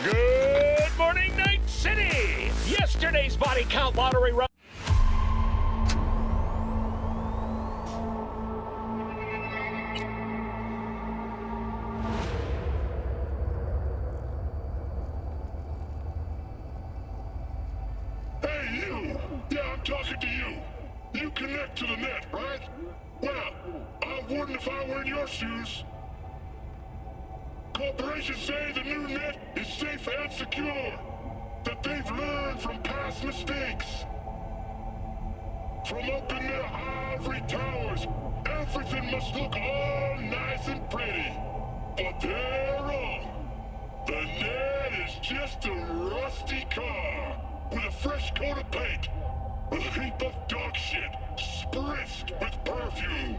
Good morning, Night City! Yesterday's body count lottery run. Hey, you! Yeah, I'm talking to you. You connect to the net, right? Well, I wouldn't if I were in your shoes. Corporations say the new net is safe and secure. That they've learned from past mistakes. From up in their ivory towers, everything must look all nice and pretty. But they're wrong. The net is just a rusty car with a fresh coat of paint. A heap of dog shit spritzed with perfume.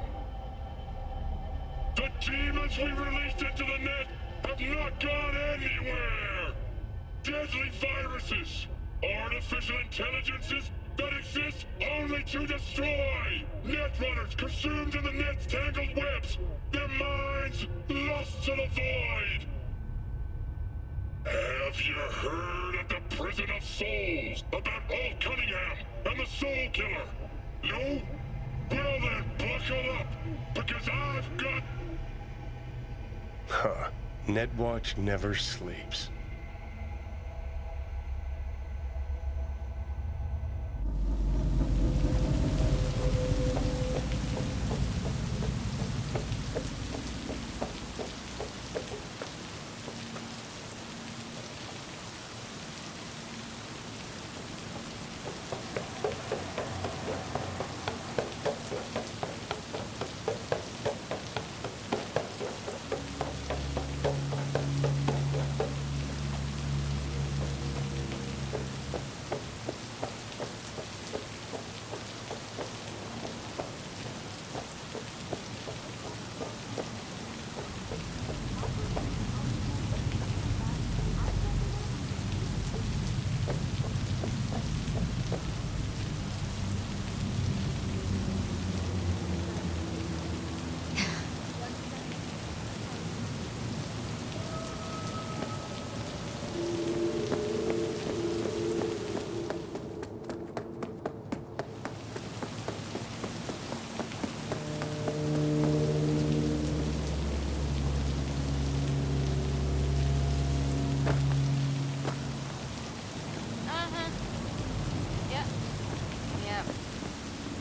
The demons we released into the net have not gone anywhere. Deadly viruses, artificial intelligences that exist only to destroy. Netrunners consumed in the net's tangled webs, their minds lost to the void. Have you heard of the Prison of Souls? About Alt Cunningham and the Soul Killer? No? Well then, buckle up, because I've got... Huh. Netwatch never sleeps.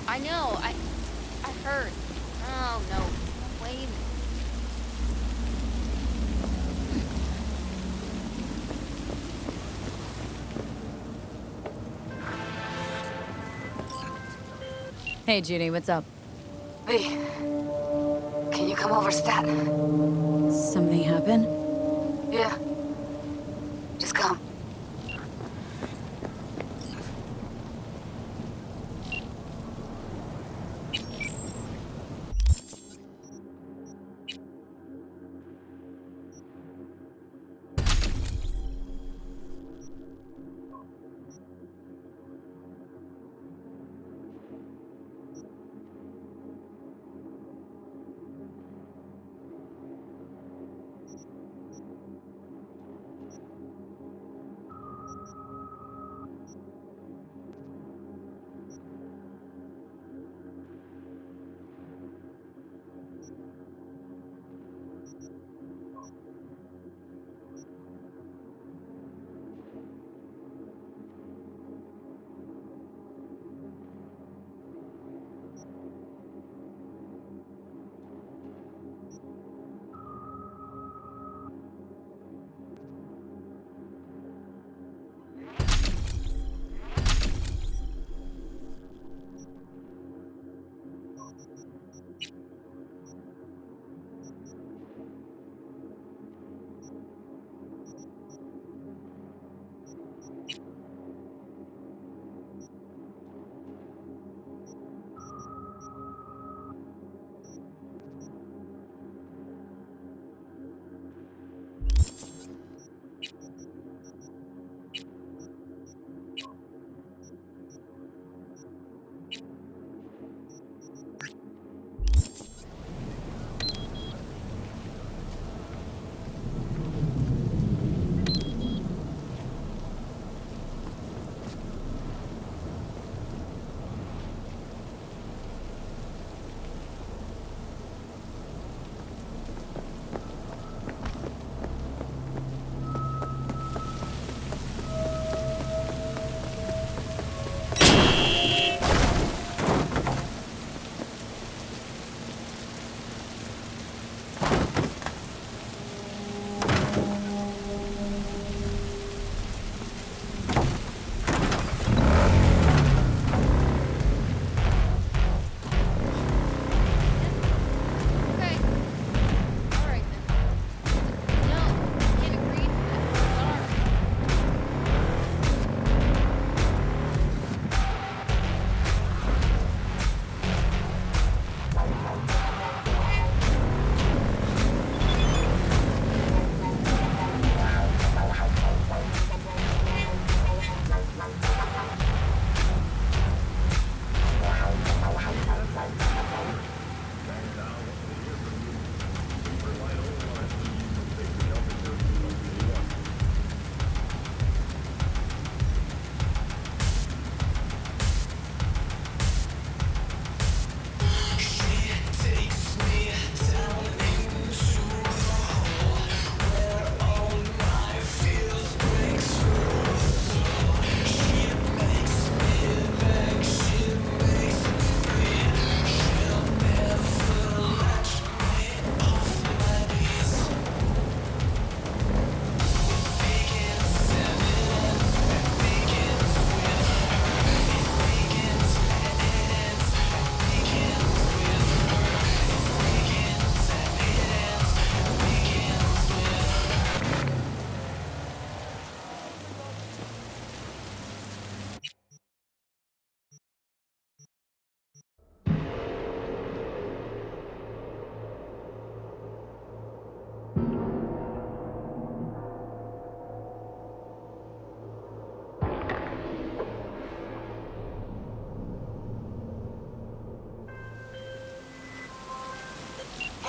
I know, I heard. Oh, no. Wait a minute. Hey, Judy, what's up? V, can you come over stat? Something happen? Yeah. Just come.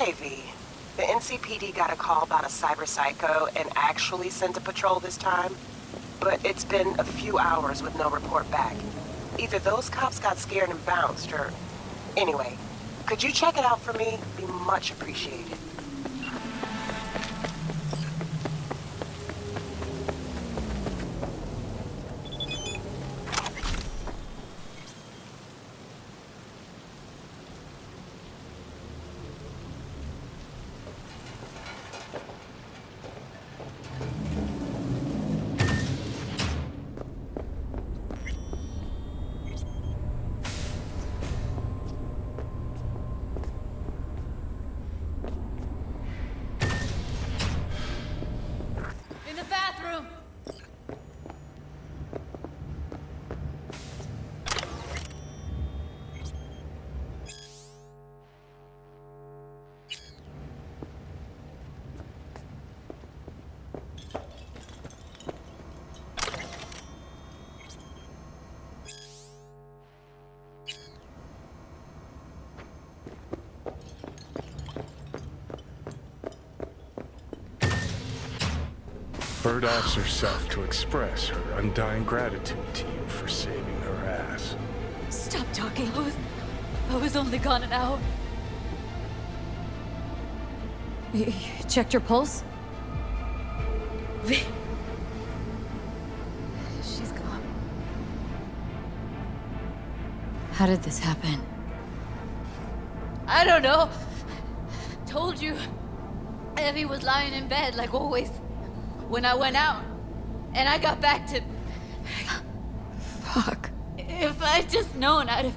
Hey, V. The NCPD got a call about a cyber psycho and actually sent a patrol this time. But it's been a few hours with no report back. Either those cops got scared and bounced, or... Anyway, could you check it out for me? Be much appreciated. In the bathroom! Bird asks herself to express her undying gratitude to you for saving her ass. Stop talking. I was only gone an hour. You checked your pulse? She's gone. How did this happen? I don't know. Told you. Evie was lying in bed like always. When I went out, and I got back to... Fuck. If I'd just known, I'd have...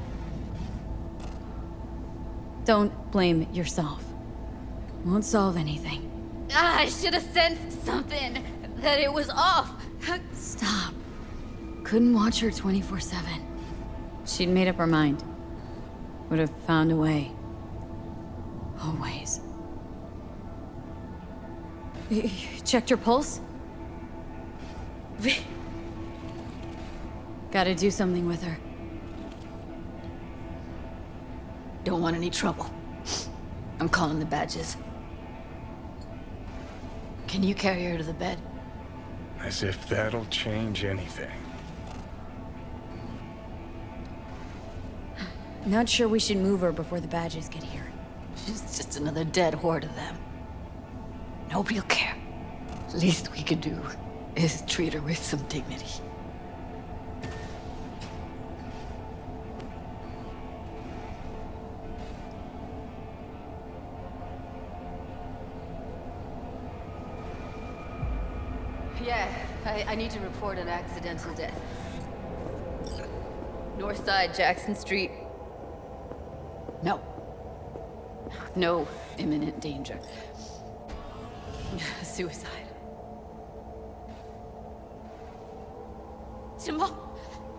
Don't blame yourself. Won't solve anything. I should have sensed something, that it was off. Stop. Couldn't watch her 24/7. She'd made up her mind. Would have found a way. Always. You checked your pulse? Gotta do something with her. Don't want any trouble. I'm calling the badges. Can you carry her to the bed? As if that'll change anything. Not sure we should move her before the badges get here. She's just another dead whore to them. Nobody'll care. Least we could do is treat her with some dignity. Yeah, I need to report an accidental death. North side, Jackson Street. No. No imminent danger. Suicide. Tomorrow?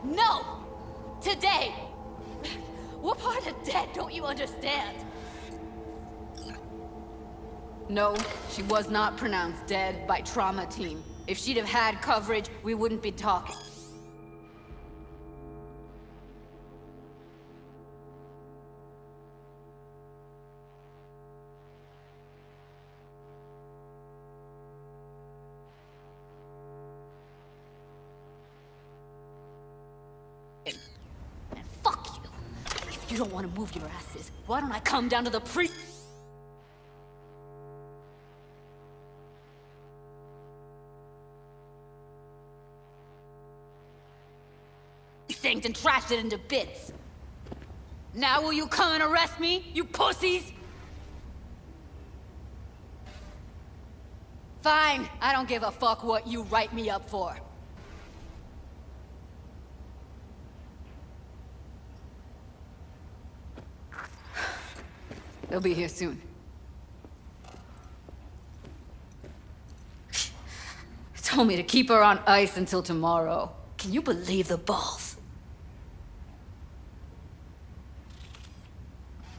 No! Today! What part of dead don't you understand? No, she was not pronounced dead by trauma team. If she'd have had coverage, we wouldn't be talking. And fuck you. If you don't want to move your asses, why don't I come down to the precinct and trash it into bits? Now will you come and arrest me, you pussies? Fine, I don't give a fuck what you write me up for. They'll be here soon. Told me to keep her on ice until tomorrow. Can you believe the balls?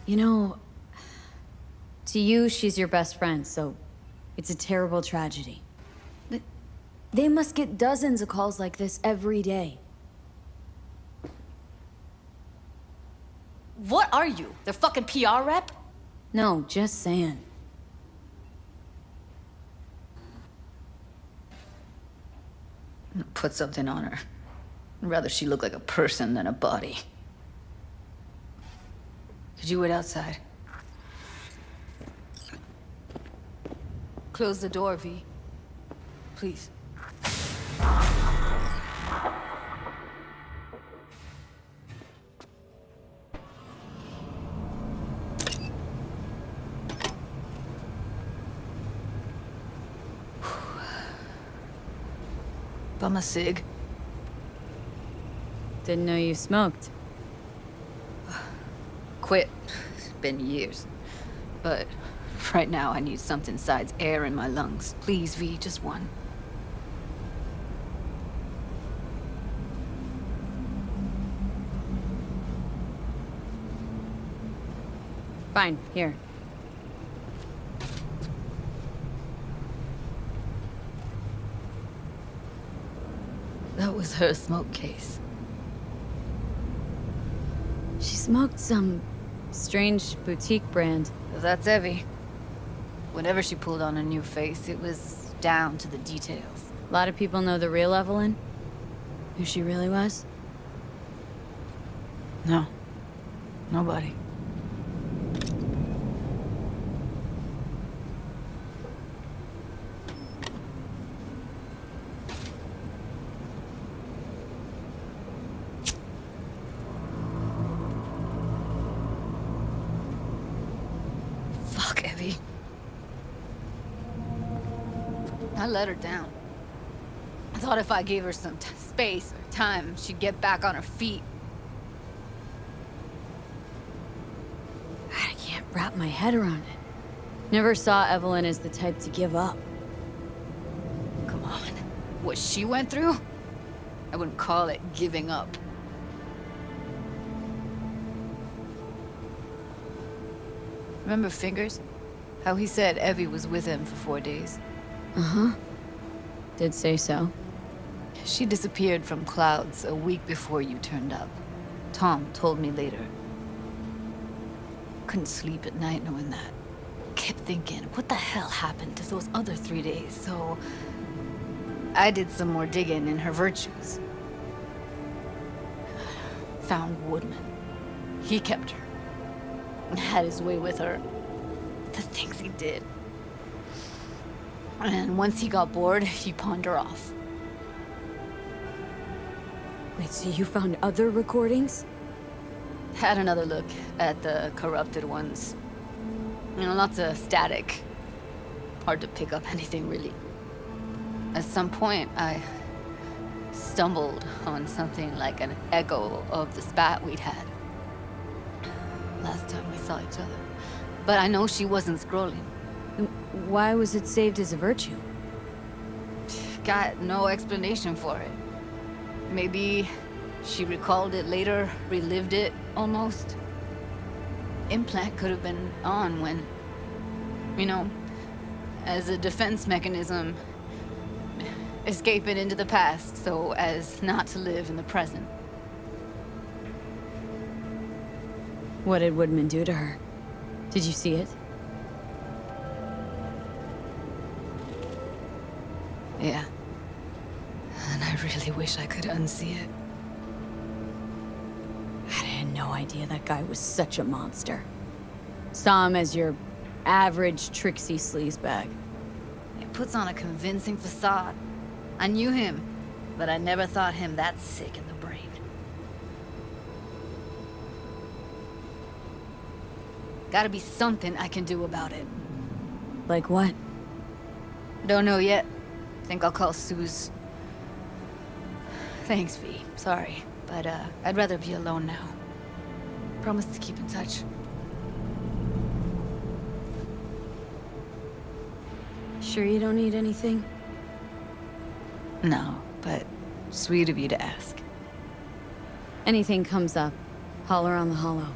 You know, to you, she's your best friend, so it's a terrible tragedy. They must get dozens of calls like this every day. What are you? Their fucking PR rep? No, just saying. Put something on her. I'd rather she look like a person than a body. Could you wait outside? Close the door, V. Please. Bum a cig. Didn't know you smoked. Quit. It's been years. But right now I need something besides air in my lungs. Please, V, just one. Fine, here. That was her smoke case. She smoked some strange boutique brand. That's Evie. Whenever she pulled on a new face, it was down to the details. A lot of people know the real Evelyn. Who she really was. No. Nobody. Fuck, Evie. I let her down. I thought if I gave her some space or time, she'd get back on her feet. I can't wrap my head around it. Never saw Evelyn as the type to give up. Come on. What she went through? I wouldn't call it giving up. Remember Fingers? How he said Evie was with him for 4 days? Uh-huh. Did say so. She disappeared from clouds a week before you turned up. Tom told me later. Couldn't sleep at night knowing that. Kept thinking, what the hell happened to those other 3 days? So I did some more digging in her virtues. Found Woodman. He kept her. Had his way with her. The things he did. And once he got bored, he pawned her off. Wait, so you found other recordings? Had another look at the corrupted ones. You know, lots of static. Hard to pick up anything, really. At some point, I stumbled on something like an echo of the spat we'd had. Last time we saw each other. But I know she wasn't scrolling. Why was it saved as a virtue? Got no explanation for it. Maybe she recalled it later, relived it, almost. Implant could have been on when, you know, as a defense mechanism, escaping into the past so as not to live in the present. What did Woodman do to her? Did you see it? Yeah. And I really wish I could unsee it. I had no idea that guy was such a monster. Saw him as your average tricksy sleazebag. He puts on a convincing facade. I knew him, but I never thought him that sick in the brain. Gotta be something I can do about it. Like what? Don't know yet. Think I'll call Suze. Thanks, V. Sorry, but I'd rather be alone now. Promise to keep in touch. Sure you don't need anything? No, but sweet of you to ask. Anything comes up, holler on the hollow.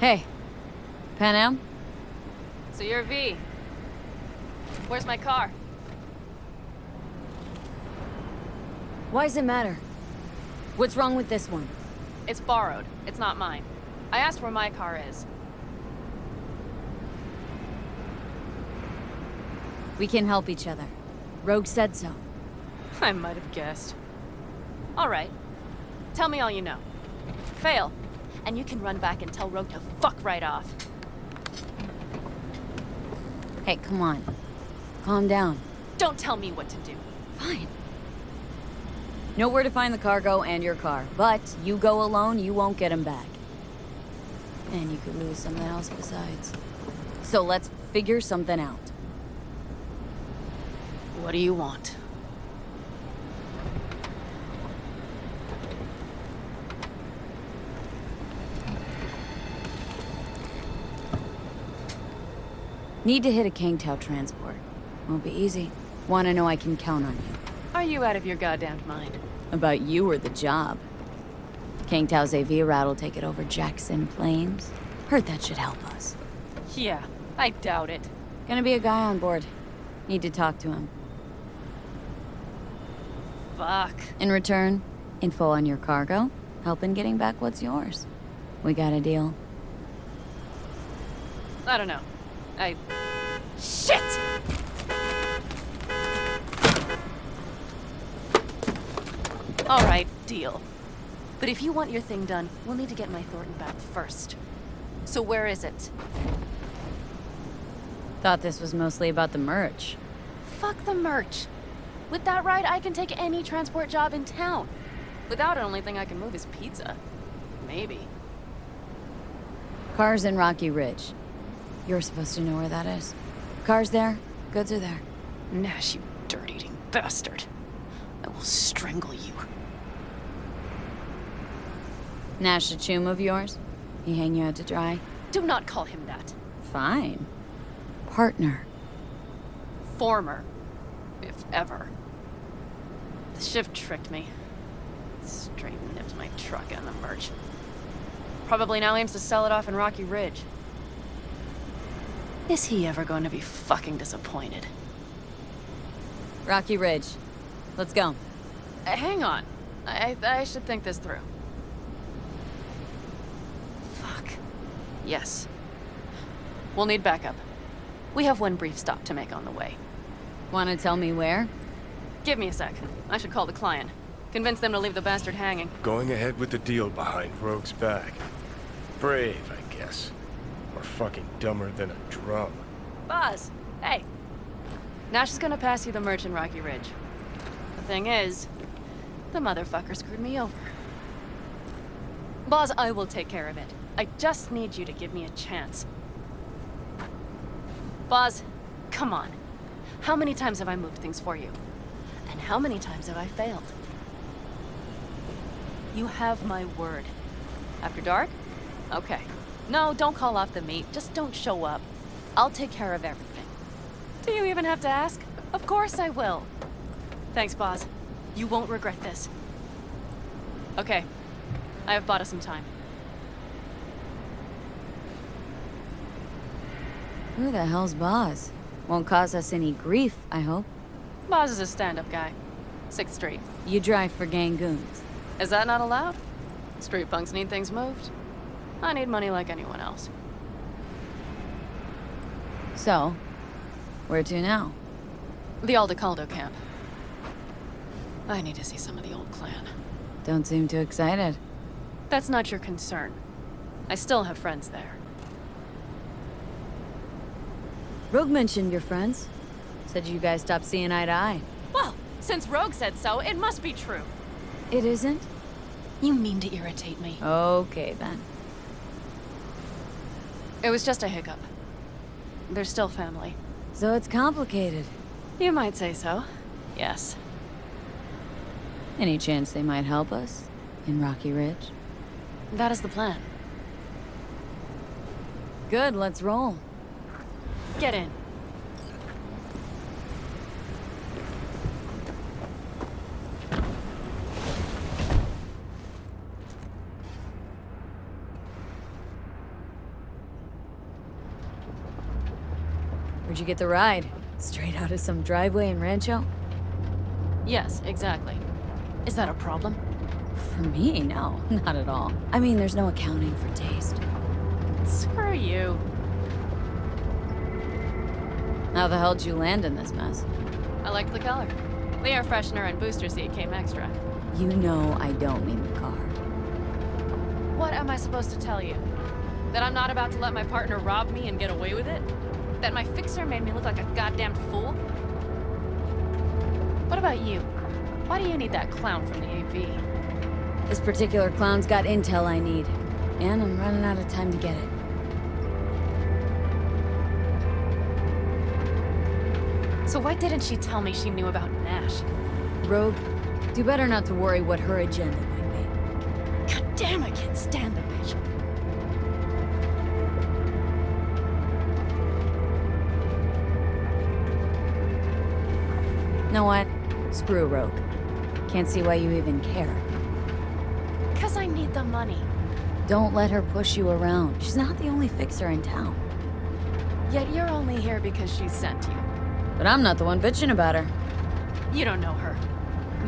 Hey, Pan Am? So you're V. Where's my car? Why does it matter? What's wrong with this one? It's borrowed. It's not mine. I asked where my car is. We can help each other. Rogue said so. I might have guessed. All right. Tell me all you know. Fail, and you can run back and tell Rogue to fuck right off. Hey, come on. Calm down. Don't tell me what to do. Fine. Know where to find the cargo and your car, but you go alone, you won't get him back. And you could lose something else besides. So let's figure something out. What do you want? Need to hit a Kangtao transport. Won't be easy. Want to know I can count on you. Are you out of your goddamn mind? About you or the job. Kangtao's AV route will take it over Jackson Plains. Heard that should help us. Yeah, I doubt it. Gonna be a guy on board. Need to talk to him. Fuck. In return, info on your cargo, help in getting back what's yours. We got a deal. I don't know. Shit! Alright, deal. But if you want your thing done, we'll need to get my Thornton back first. So where is it? Thought this was mostly about the merch. Fuck the merch. With that ride, I can take any transport job in town. Without it, only thing I can move is pizza. Maybe. Car's in Rocky Ridge. You're supposed to know where that is. Car's there, goods are there. Nash, you dirt-eating bastard. I will strangle you. Nash a chum of yours? He hang you out to dry? Do not call him that. Fine. Partner. Former. If ever. The shift tricked me. Straight nipped my truck and the merch. Probably now aims to sell it off in Rocky Ridge. Is he ever going to be fucking disappointed? Rocky Ridge. Let's go. Hang on. I should think this through. Fuck. Yes. We'll need backup. We have one brief stop to make on the way. Wanna tell me where? Give me a sec. I should call the client. Convince them to leave the bastard hanging. Going ahead with the deal behind Rogue's back. Brave, I guess. Or fucking dumber than a drum. Boz, hey. Nash is gonna pass you the merch in Rocky Ridge. The thing is, the motherfucker screwed me over. Boz, I will take care of it. I just need you to give me a chance. Boz, come on. How many times have I moved things for you? And how many times have I failed? You have my word. After dark? Okay. No, don't call off the meet. Just don't show up. I'll take care of everything. Do you even have to ask? Of course I will. Thanks, Boz. You won't regret this. Okay. I have bought us some time. Who the hell's Boz? Won't cause us any grief, I hope. Boz is a stand-up guy. 6th Street. You drive for gang goons. Is that not allowed? Street punks need things moved. I need money like anyone else. So, where to now? The Aldecaldo camp. I need to see some of the old clan. Don't seem too excited. That's not your concern. I still have friends there. Rogue mentioned your friends. Said you guys stopped seeing eye to eye. Well, since Rogue said so, it must be true. It isn't? You mean to irritate me. Okay, then. It was just a hiccup. They're still family. So it's complicated. You might say so. Yes. Any chance they might help us? In Rocky Ridge? That is the plan. Good, let's roll. Get in. Where'd you get the ride? Straight out of some driveway in Rancho? Yes, exactly. Is that a problem? For me, no, not at all. I mean, there's no accounting for taste. Screw you. How the hell did you land in this mess? I liked the color. The air freshener and booster seat came extra. You know I don't mean the car. What am I supposed to tell you? That I'm not about to let my partner rob me and get away with it? That my fixer made me look like a goddamn fool? What about you? Why do you need that clown from the AV? This particular clown's got intel I need. And I'm running out of time to get it. So why didn't she tell me she knew about Nash? Rogue, do better not to worry what her agenda might be. God damn, I can't stand the bitch. Know what? Screw Rogue. Can't see why you even care. 'Cause I need the money. Don't let her push you around. She's not the only fixer in town. Yet you're only here because she sent you. But I'm not the one bitching about her. You don't know her.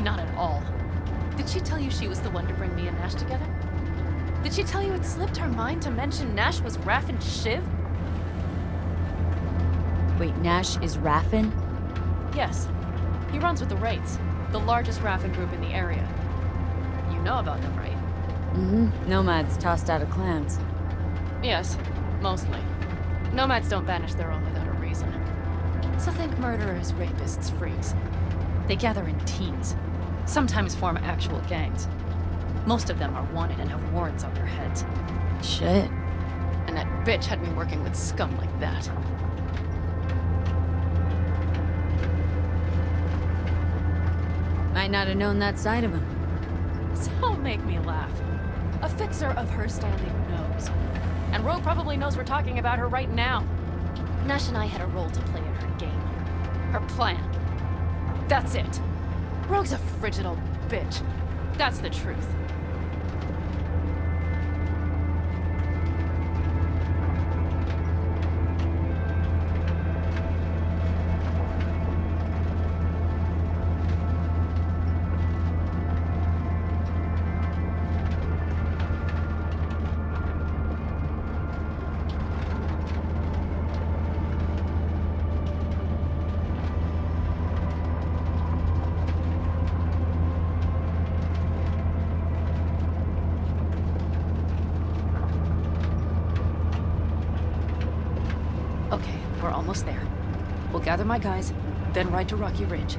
Not at all. Did she tell you she was the one to bring me and Nash together? Did she tell you it slipped her mind to mention Nash was Raffin Shiv? Wait, Nash is Raffin? Yes. He runs with the Wraiths, the largest Raffin group in the area. You know about them, right? Mm-hmm. Nomads tossed out of clans. Yes, mostly. Nomads don't banish their own without a reason. So think murderers, rapists, freaks. They gather in teams, sometimes form actual gangs. Most of them are wanted and have warrants on their heads. Shit. And that bitch had me working with scum like that. Might not have known that side of him. So don't make me laugh. A fixer of her standing knows. And Rogue probably knows we're talking about her right now. Nash and I had a role to play in her game. Her plan. That's it. Rogue's a frigid old bitch. That's the truth. Okay, we're almost there. We'll gather my guys, then ride to Rocky Ridge.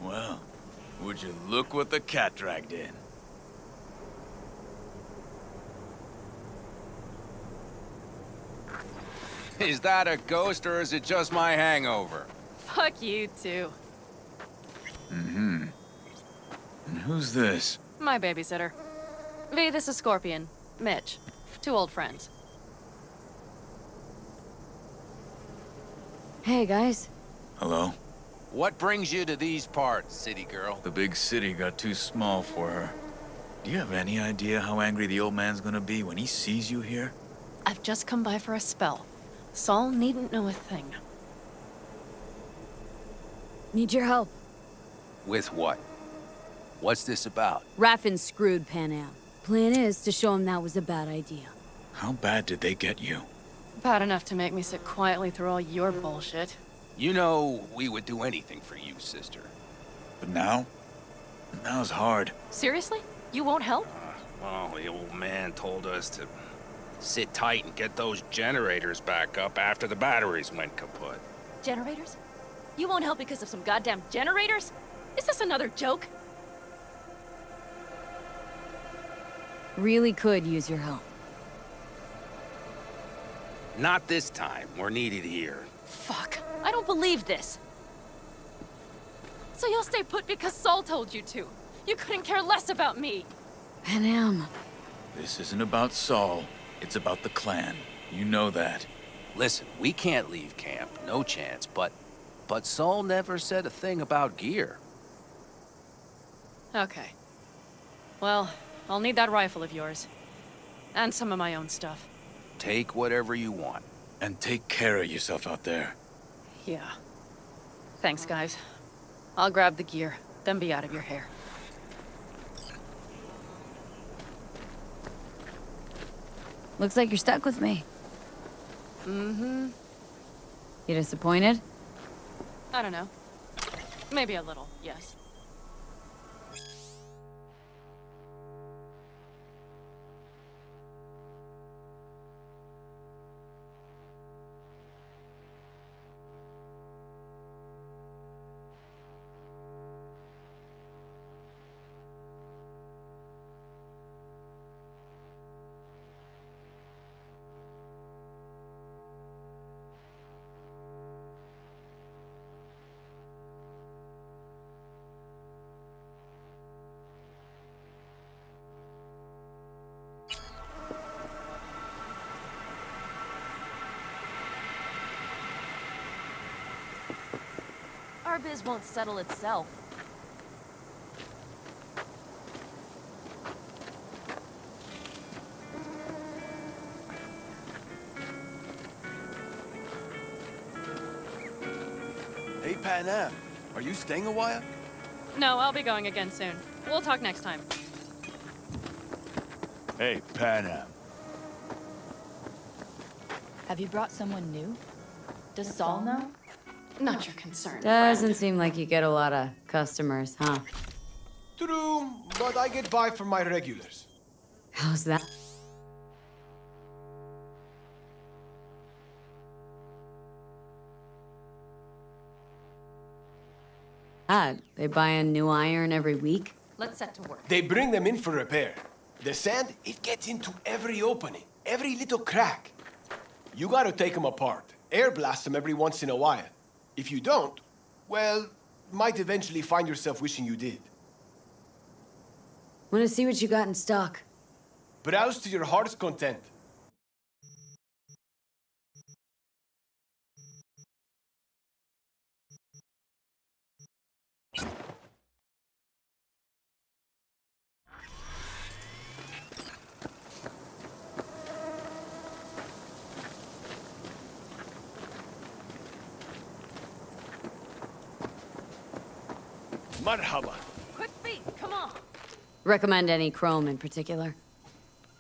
Well, would you look what the cat dragged in? Is that a ghost or is it just my hangover? Fuck you too. Mm-hmm. And who's this? My babysitter. V, this is Scorpion. Mitch. Two old friends. Hey, guys. Hello? What brings you to these parts, city girl? The big city got too small for her. Do you have any idea how angry the old man's gonna be when he sees you here? I've just come by for a spell. Saul needn't know a thing. Need your help. With what? What's this about? Raffin screwed Pan Am. Plan is to show him that was a bad idea. How bad did they get you? Bad enough to make me sit quietly through all your bullshit. You know, we would do anything for you, sister. But now? Now's hard. Seriously? You won't help? Well, the old man told us to sit tight and get those generators back up after the batteries went kaput. Generators? You won't help because of some goddamn generators? Is this another joke? Really could use your help. Not this time. We're needed here. Fuck. I don't believe this. So you'll stay put because Saul told you to. You couldn't care less about me. Panam. This isn't about Saul. It's about the clan. You know that. Listen, we can't leave camp, no chance, but Saul never said a thing about gear. Okay. Well, I'll need that rifle of yours. And some of my own stuff. Take whatever you want. And take care of yourself out there. Yeah. Thanks, guys. I'll grab the gear, then be out of your hair. Looks like you're stuck with me. Mm-hmm. You disappointed? I don't know. Maybe a little, yes. Our biz won't settle itself. Hey, Panam, are you staying a while? No, I'll be going again soon. We'll talk next time. Hey, Panam. Have you brought someone new? Does Saul know? Not your concern. Doesn't seem like you get a lot of customers, huh? True, but I get by from my regulars. How's that? They buy a new iron every week? Let's set to work. They bring them in for repair. The sand, it gets into every opening, every little crack. You gotta take them apart, air blast them every once in a while. If you don't, well, might eventually find yourself wishing you did. Want to see what you got in stock? Browse to your heart's content. Marhaba. Quick feet, come on. Recommend any chrome in particular?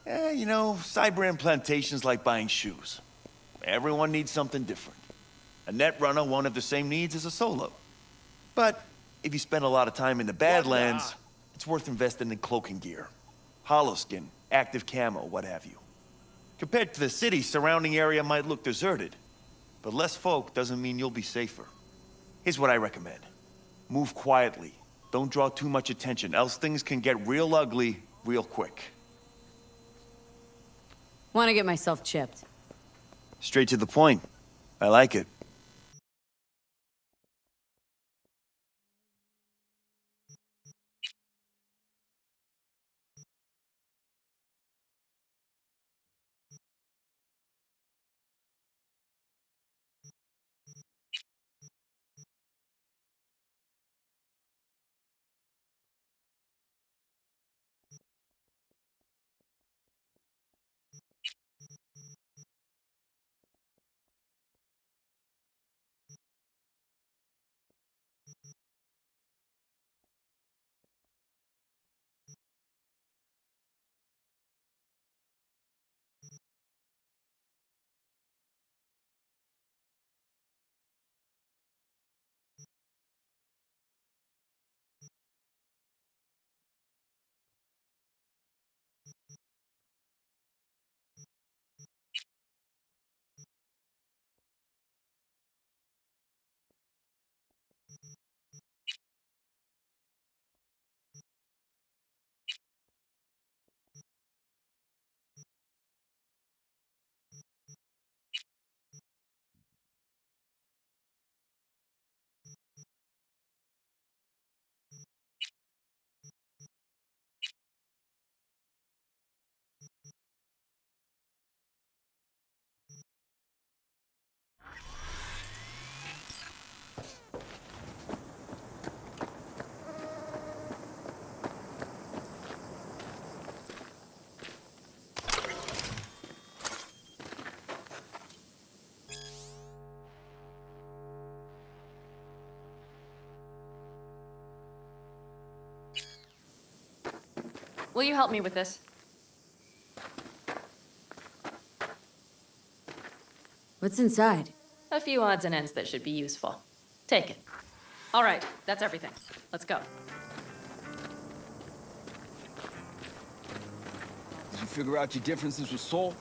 You know, cyber implantation's like buying shoes. Everyone needs something different. A net runner won't have the same needs as a solo. But if you spend a lot of time in the Badlands, it's worth investing in cloaking gear. Hollow skin, active camo, what have you. Compared to the city, surrounding area might look deserted. But less folk doesn't mean you'll be safer. Here's what I recommend. Move quietly. Don't draw too much attention, else things can get real ugly real quick. Want to get myself chipped. Straight to the point. I like it. will you help me with this? What's inside? A few odds and ends that should be useful. Take it. All right, that's everything. Let's go. Did you figure out your differences with Saul?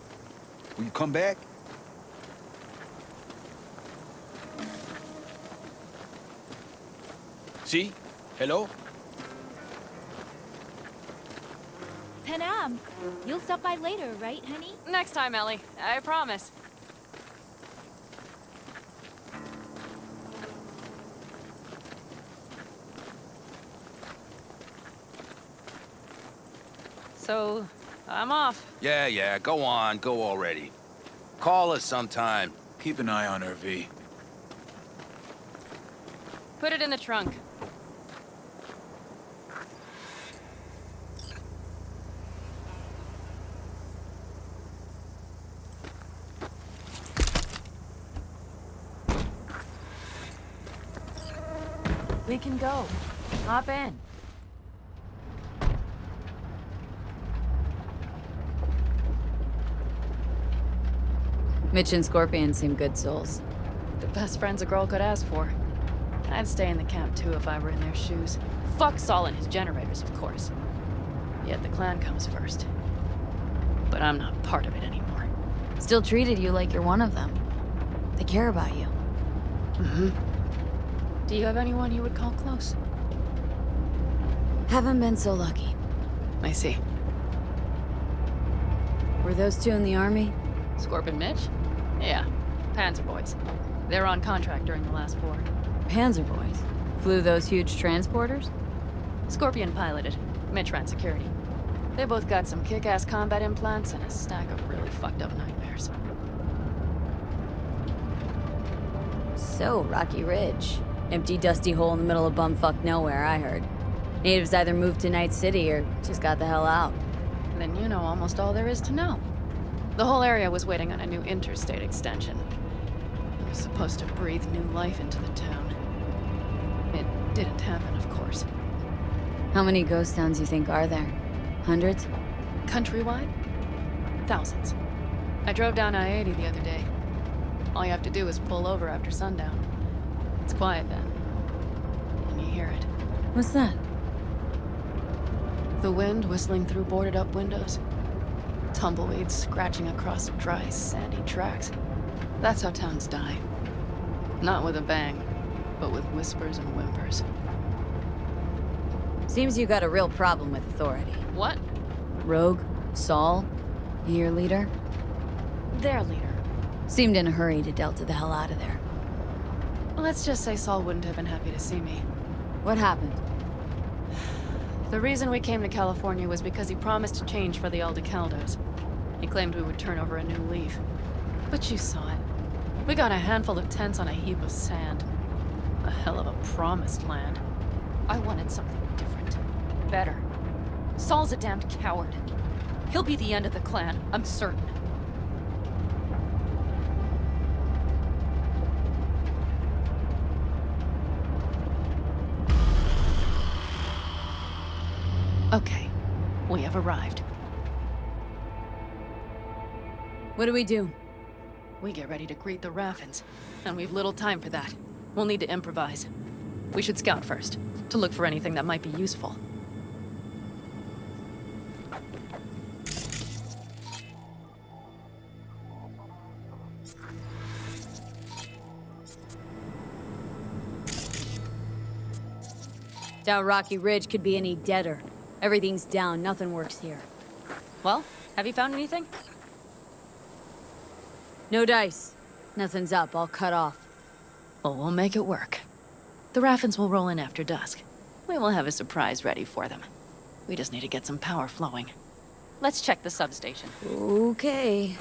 Will you come back? See? Hello? Panam, you'll stop by later, right, honey? Next time, Ellie. I promise. So, I'm off. Yeah, go on, go already. Call us sometime. Keep an eye on her, V. Put it in the trunk. We can go. Hop in. Mitch and Scorpion seem good souls. The best friends a girl could ask for. I'd stay in the camp too if I were in their shoes. Fuck Saul and his generators, of course. Yet the clan comes first. But I'm not part of it anymore. Still treated you like you're one of them. They care about you. Mm-hmm. Do you have anyone you would call close? Haven't been so lucky. I see. Were those two in the army? Scorp and Mitch? Yeah, Panzer boys. They're on contract during the last war. Panzer boys? Flew those huge transporters? Scorpion piloted. Mitch ran security. They both got some kick-ass combat implants and a stack of really fucked up nightmares. So, Rocky Ridge. Empty, dusty hole in the middle of bumfuck nowhere, I heard. Natives either moved to Night City or just got the hell out. Then you know almost all there is to know. The whole area was waiting on a new interstate extension. It was supposed to breathe new life into the town. It didn't happen, of course. How many ghost towns you think are there? Hundreds? Countrywide? Thousands. I drove down I-80 the other day. All you have to do is pull over after sundown. It's quiet then. And you hear it. What's that? The wind whistling through boarded-up windows. Tumbleweeds scratching across dry, sandy tracks. That's how towns die. Not with a bang, but with whispers and whimpers. Seems you got a real problem with authority. What? Rogue? Saul? Your leader? Their leader. Seemed in a hurry to Delta the hell out of there. Let's just say Saul wouldn't have been happy to see me. What happened? The reason we came to California was because he promised to change for the Aldecaldos. He claimed we would turn over a new leaf. But you saw it. We got a handful of tents on a heap of sand. A hell of a promised land. I wanted something different. Better. Saul's a damned coward. He'll be the end of the clan, I'm certain. Okay, we have arrived. What do we do? We get ready to greet the Raffins, and we've little time for that. We'll need to improvise. We should scout first, to look for anything that might be useful. Doubt Rocky Ridge could be any deader. Everything's down, nothing works here. Well, have you found anything? No dice. Nothing's up, all cut off. Well, we'll make it work. The Raffins will roll in after dusk. We will have a surprise ready for them. We just need to get some power flowing. Let's check the substation. Okay.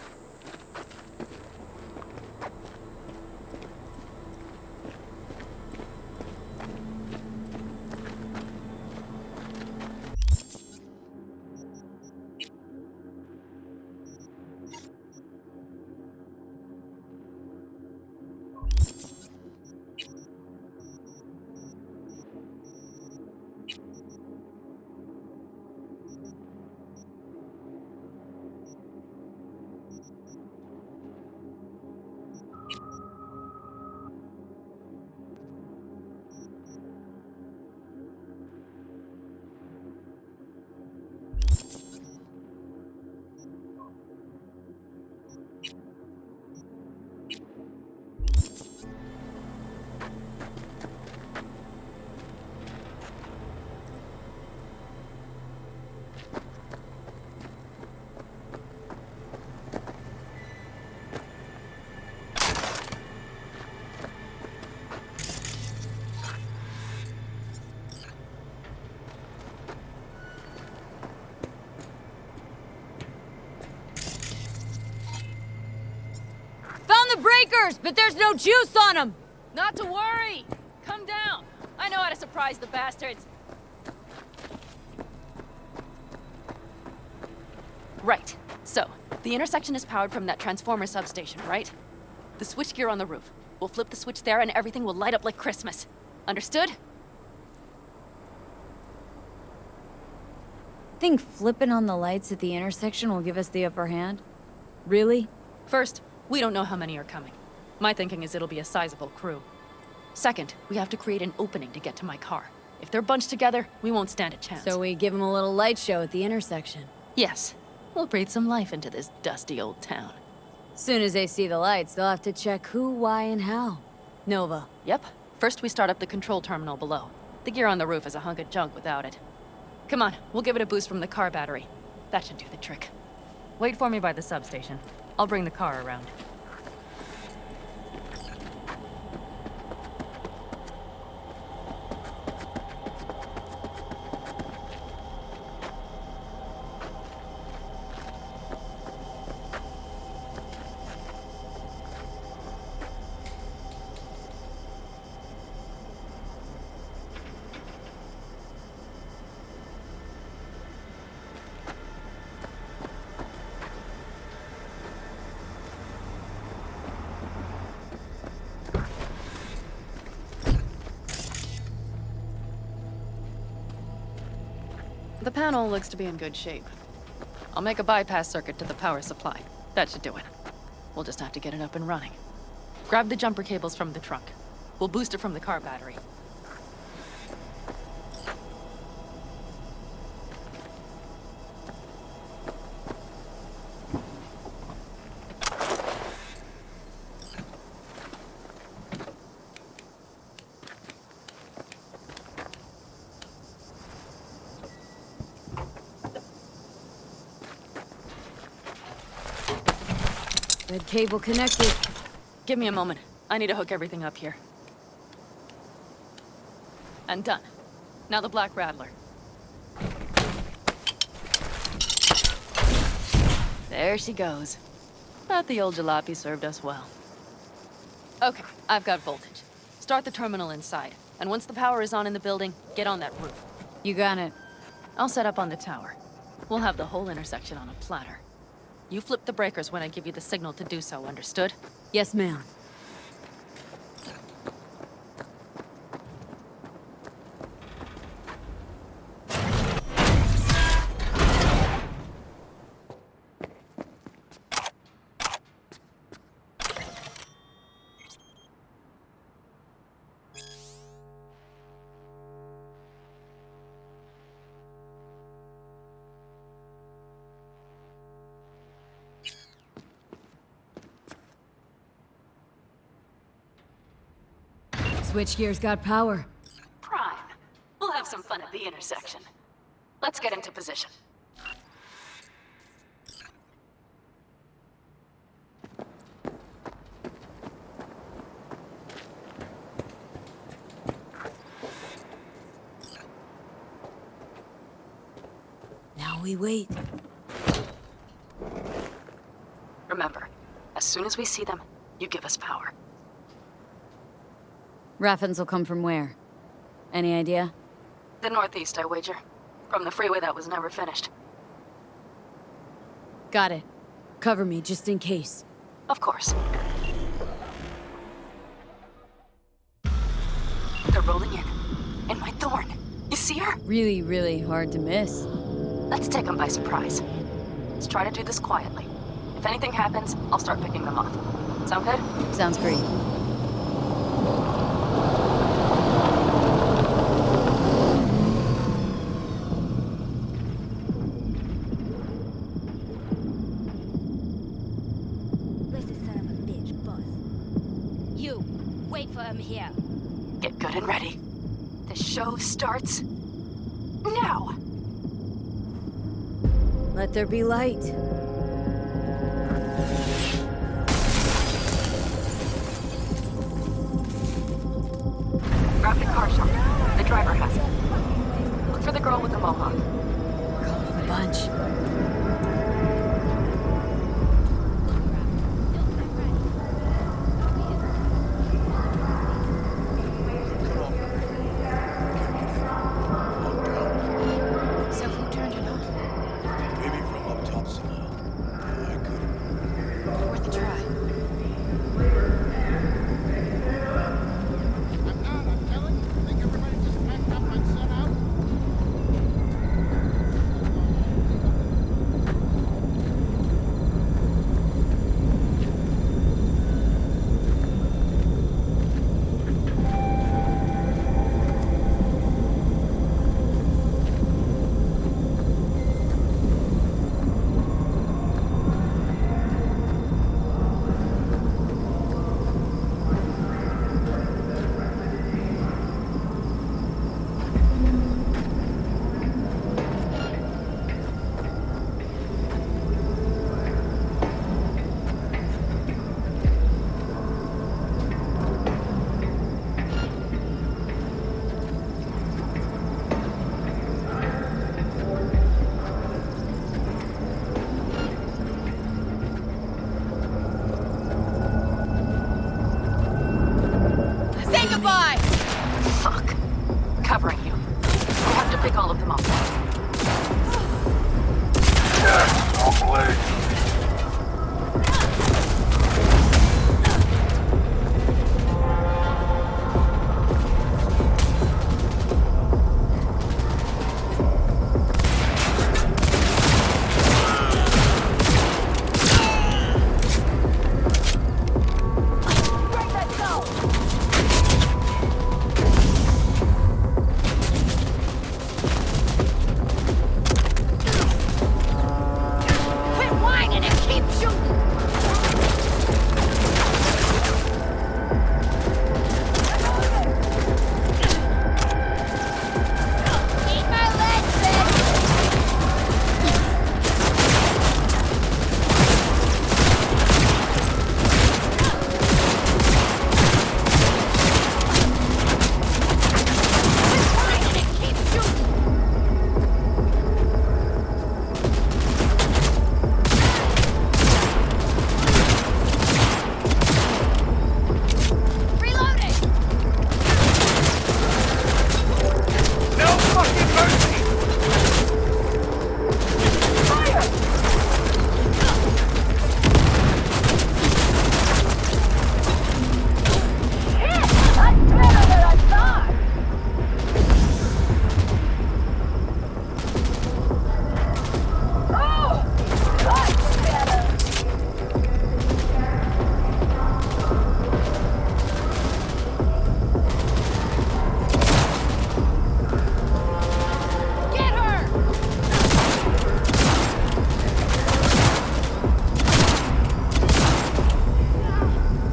the breakers, but there's no juice on them! Not to worry! Come down! I know how to surprise the bastards. Right. So, the intersection is powered from that transformer substation, right? The switchgear on the roof. We'll flip the switch there and everything will light up like Christmas. Understood? Think flipping on the lights at the intersection will give us the upper hand? Really? First, we don't know how many are coming. My thinking is it'll be a sizable crew. Second, we have to create an opening to get to my car. If they're bunched together, we won't stand a chance. So we give them a little light show at the intersection. Yes. We'll breathe some life into this dusty old town. Soon as they see the lights, they'll have to check who, why, and how. Nova. Yep. First we start up the control terminal below. The gear on the roof is a hunk of junk without it. Come on, we'll give it a boost from the car battery. That should do the trick. Wait for me by the substation. I'll bring the car around. The panel looks to be in good shape. I'll make a bypass circuit to the power supply. That should do it. We'll just have to get it up and running. Grab the jumper cables from the trunk. We'll boost it from the car battery. Red cable connected. Give me a moment. I need to hook everything up here. And done. Now the Black Rattler. There she goes. Thought the old jalopy served us well. Okay, I've got voltage. Start the terminal inside. And once the power is on in the building, get on that roof. You got it. I'll set up on the tower. We'll have the whole intersection on a platter. You flip the breakers when I give you the signal to do so, understood? Yes, ma'am. Switchgear's got power. Prime. We'll have some fun at the intersection. Let's get into position. Now we wait. Remember, as soon as we see them, you give us power. Raffens will come from where? Any idea? The northeast, I wager. From the freeway that was never finished. Got it. Cover me, just in case. Of course. They're rolling in. And my Thorn. You see her? Really, really hard to miss. Let's take them by surprise. Let's try to do this quietly. If anything happens, I'll start picking them off. Sound good? Sounds great. Here. Get good and ready. The show starts now. Let there be light. Grab the car shot. The driver has it. Look for the girl with the mohawk. We're calling for a bunch.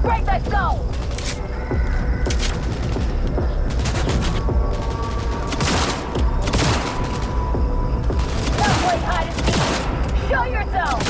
Great, let's go! Not play hide and seek. Show yourself!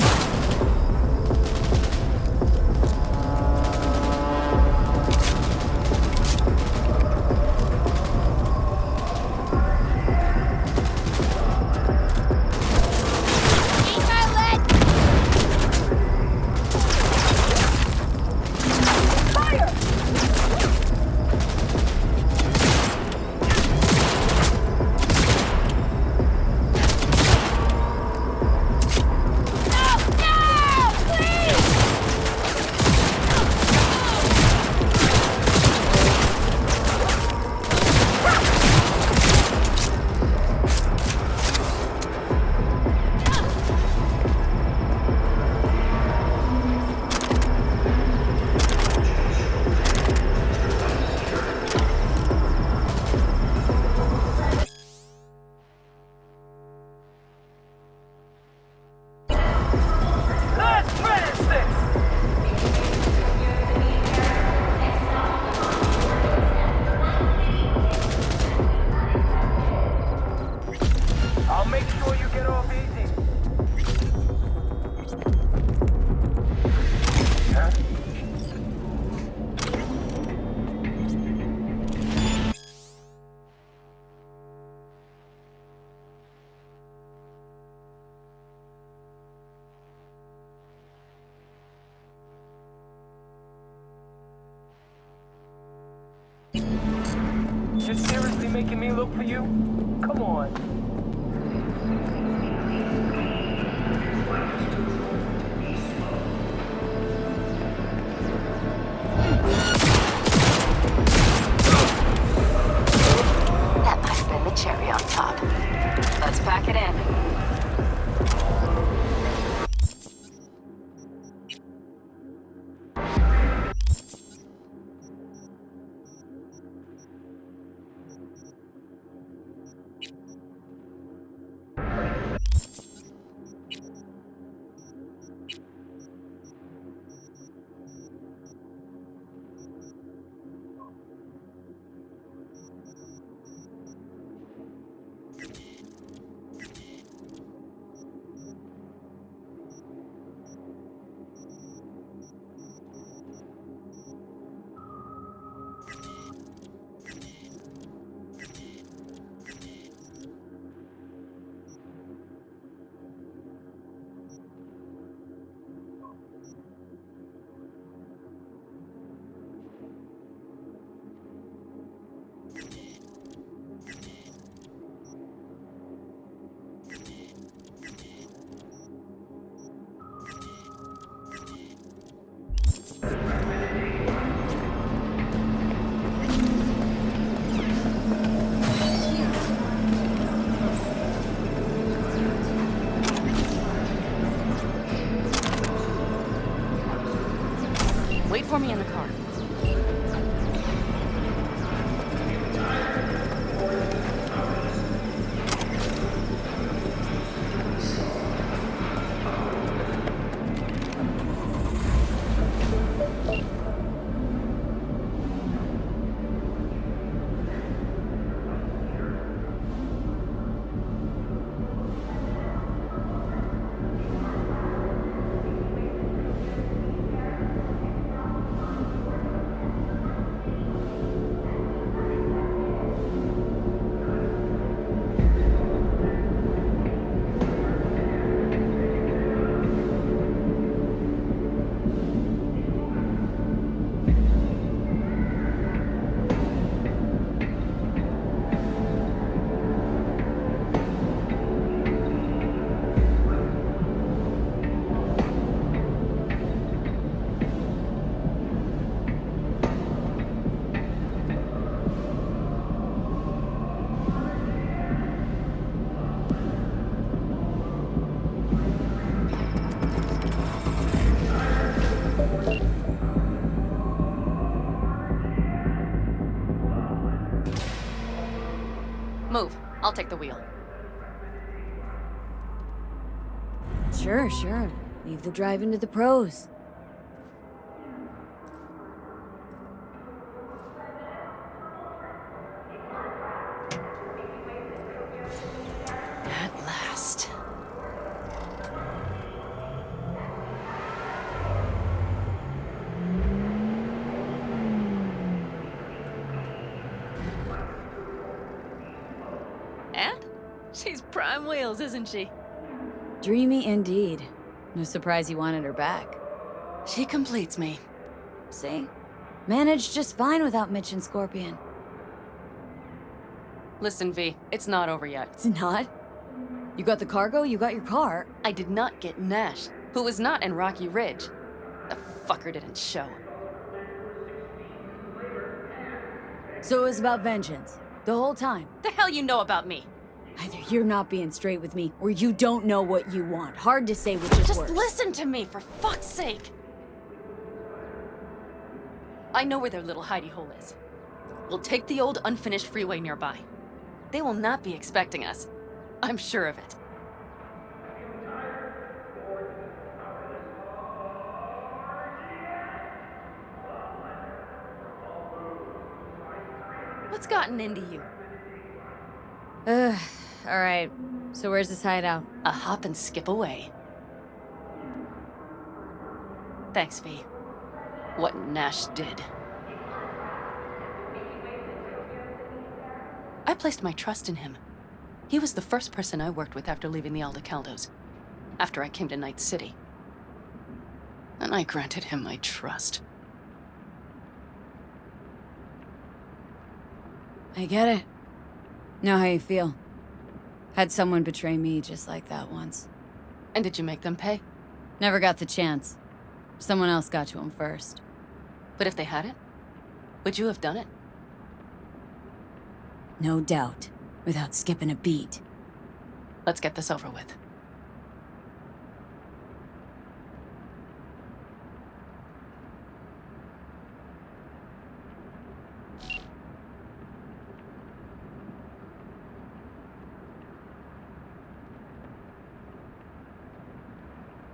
You're seriously making me look for you? Come on. That might have been the cherry on top. Let's pack it in. Wait for me in the car. Move. I'll take the wheel. Sure. Leave the driving to the pros. Prime wheels, isn't she? Dreamy indeed. No surprise you wanted her back. She completes me. See? Managed just fine without Mitch and Scorpion. Listen, V, it's not over yet. It's not? You got the cargo, you got your car. I did not get Nash, who was not in Rocky Ridge. The fucker didn't show. So it was about vengeance. The whole time. The hell you know about me? Either you're not being straight with me, or you don't know what you want. Hard to say which is Just worse. listen to me, for fuck's sake! I know where their little hidey hole is. We'll take the old unfinished freeway nearby. They will not be expecting us. I'm sure of it. What's gotten into you? Alright. So where's this hideout? A hop and skip away. Thanks, V. What Nash did. I placed my trust in him. He was the first person I worked with after leaving the Aldecaldos, after I came to Night City. And I granted him my trust. I get it. Know how you feel. Had someone betray me just like that once. And did you make them pay? Never got the chance. Someone else got to him first. But if they hadn't, would you have done it? No doubt. Without skipping a beat. Let's get this over with.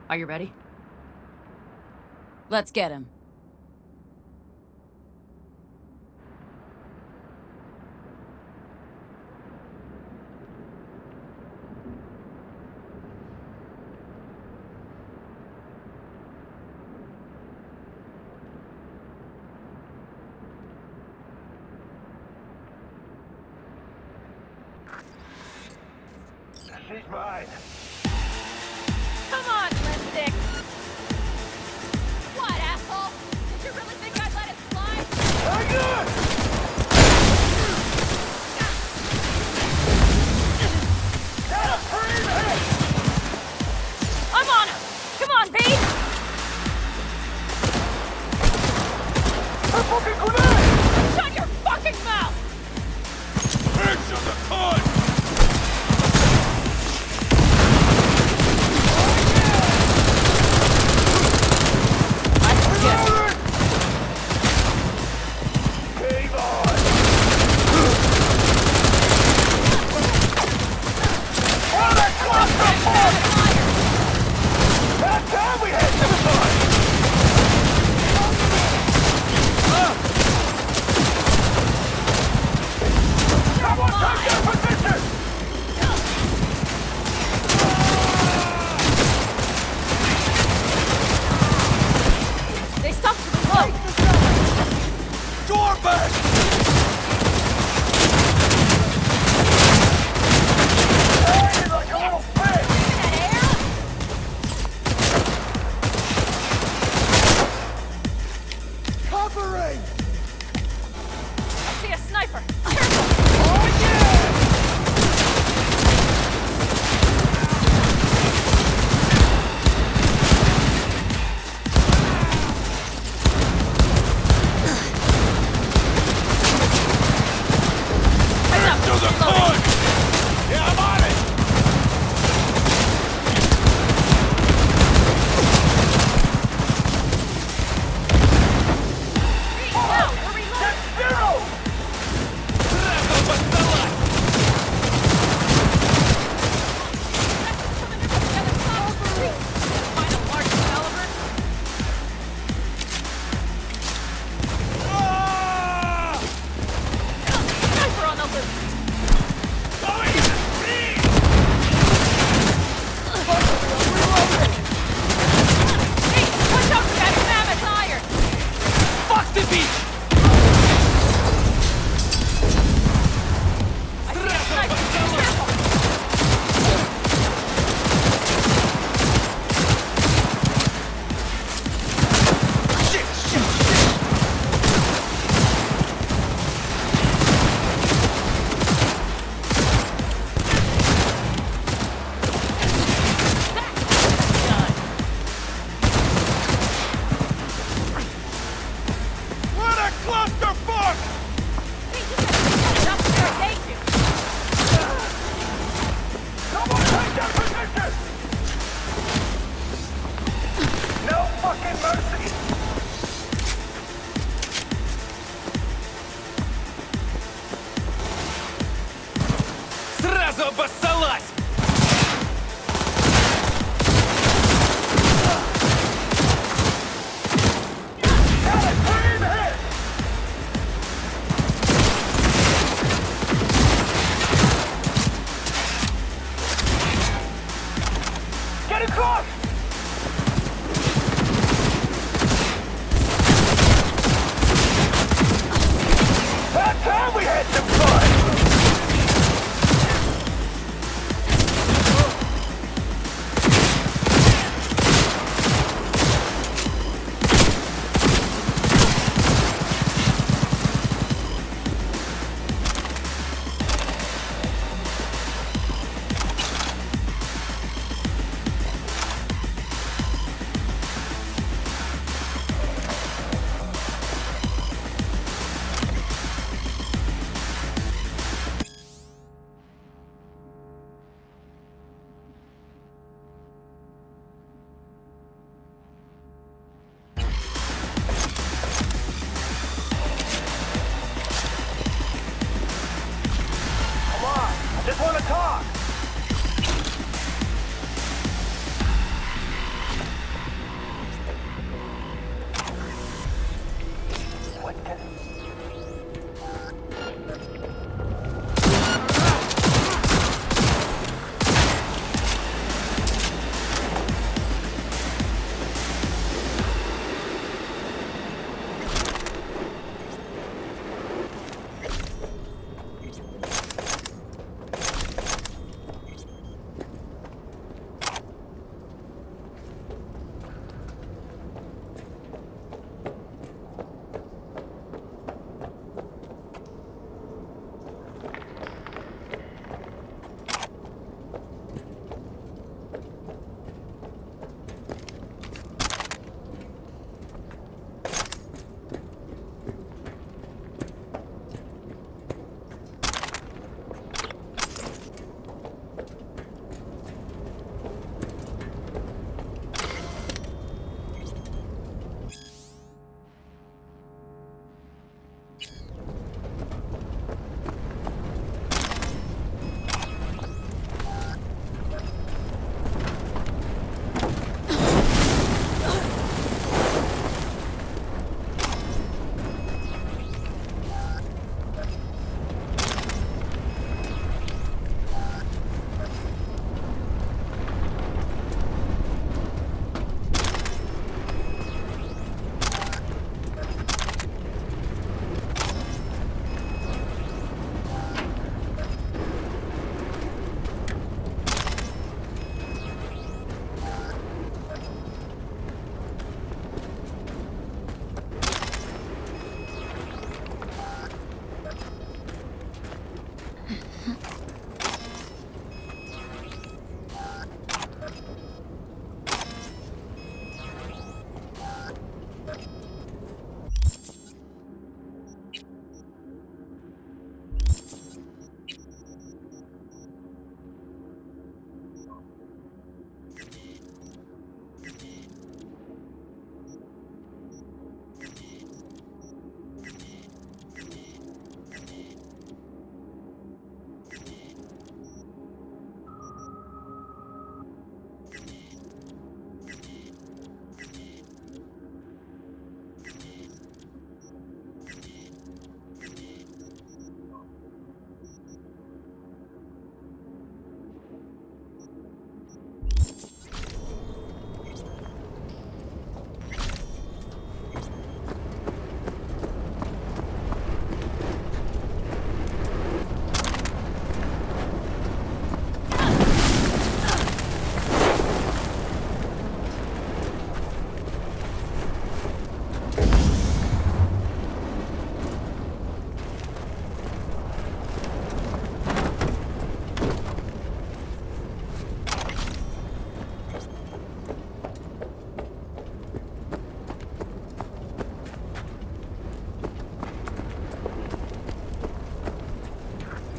Are you ready? Let's get him. She's mine. Come on, lipstick! What, asshole? Did you really think I'd let it slide? I'm on him! Come on, V! Shut your fucking mouth! Action the time! They stopped to the Door back! Hey, like a little fish! Covering! I see a sniper! Oh yeah! To the cut! Yeah, I'm on it! Get zero! Find a large caliber? Ah! Sniper on the loose! Hey, watch out for that mammoth iron! Fuck the beach! I see a sniper! Careful! clusterfuck! Someone take that position! No fucking mercy! Сразу обоссалась! Get across!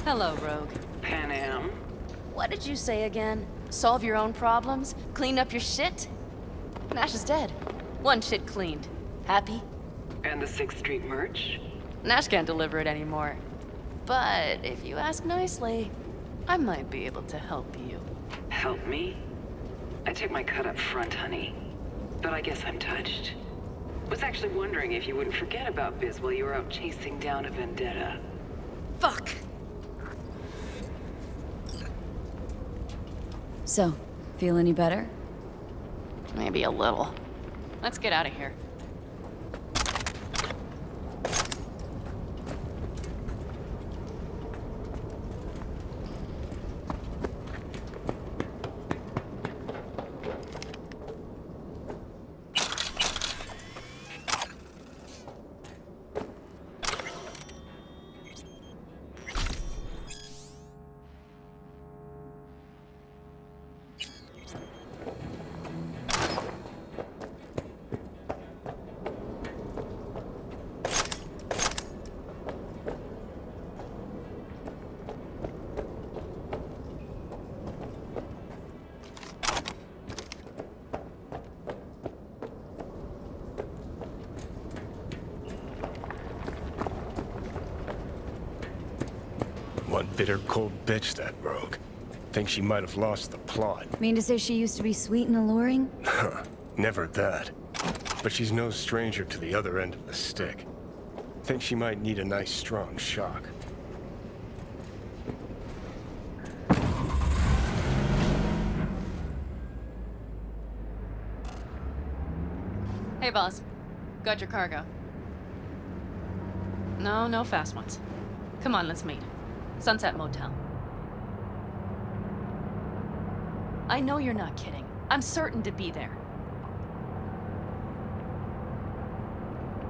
Hello, Rogue. Pan Am. What did you say again? Solve your own problems? Clean up your shit? Nash is dead. One shit cleaned. Happy? And the 6th Street merch? Nash can't deliver it anymore. But if you ask nicely, I might be able to help you. Help me? I took my cut up front, honey. But I guess I'm touched. Was actually wondering if you wouldn't forget about Biz while you were out chasing down a vendetta. Fuck! So, feel any better? Maybe a little. Let's get out of here. One bitter, cold bitch, that rogue. Think she might have lost the plot. Mean to say she used to be sweet and alluring? Never that. But she's no stranger to the other end of the stick. Think she might need a nice, strong shock. Hey, boss. Got your cargo. No fast ones. Come on, let's meet. Sunset Motel. I know you're not kidding. I'm certain to be there.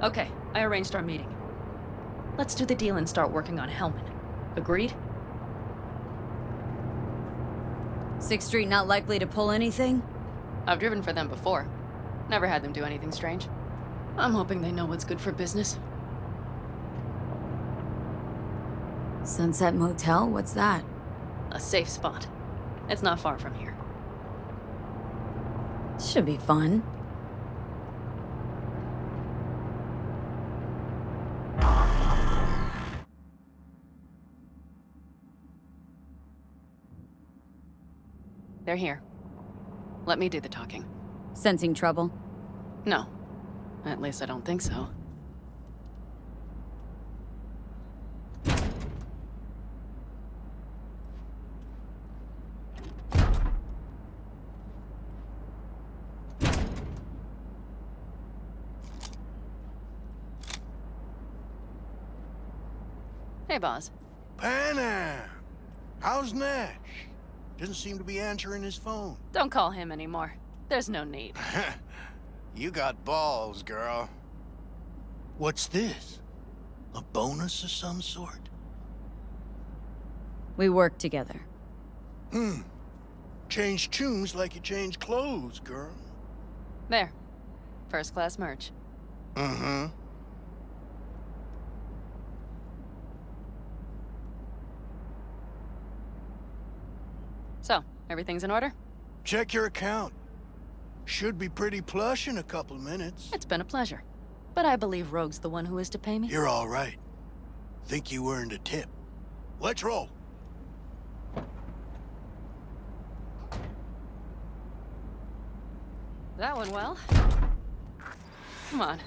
Okay, I arranged our meeting. Let's do the deal and start working on Hellman. Agreed? 6th Street not likely to pull anything? I've driven for them before. Never had them do anything strange. I'm hoping they know what's good for business. Sunset Motel? What's that? A safe spot. It's not far from here. Should be fun. They're here. Let me do the talking. Sensing trouble? No. At least I don't think so. Hey, boss. Pan Am! How's Nash? Doesn't seem to be answering his phone. Don't call him anymore. There's no need. You got balls, girl. What's this? A bonus of some sort? We work together. Change tunes like you change clothes, girl. There. First class merch. Mm-hmm. So, everything's in order? Check your account. Should be pretty plush in a couple minutes. It's been a pleasure. But I believe Rogue's the one who is to pay me. You're all right. Think you earned a tip. Let's roll. That went well. Come on.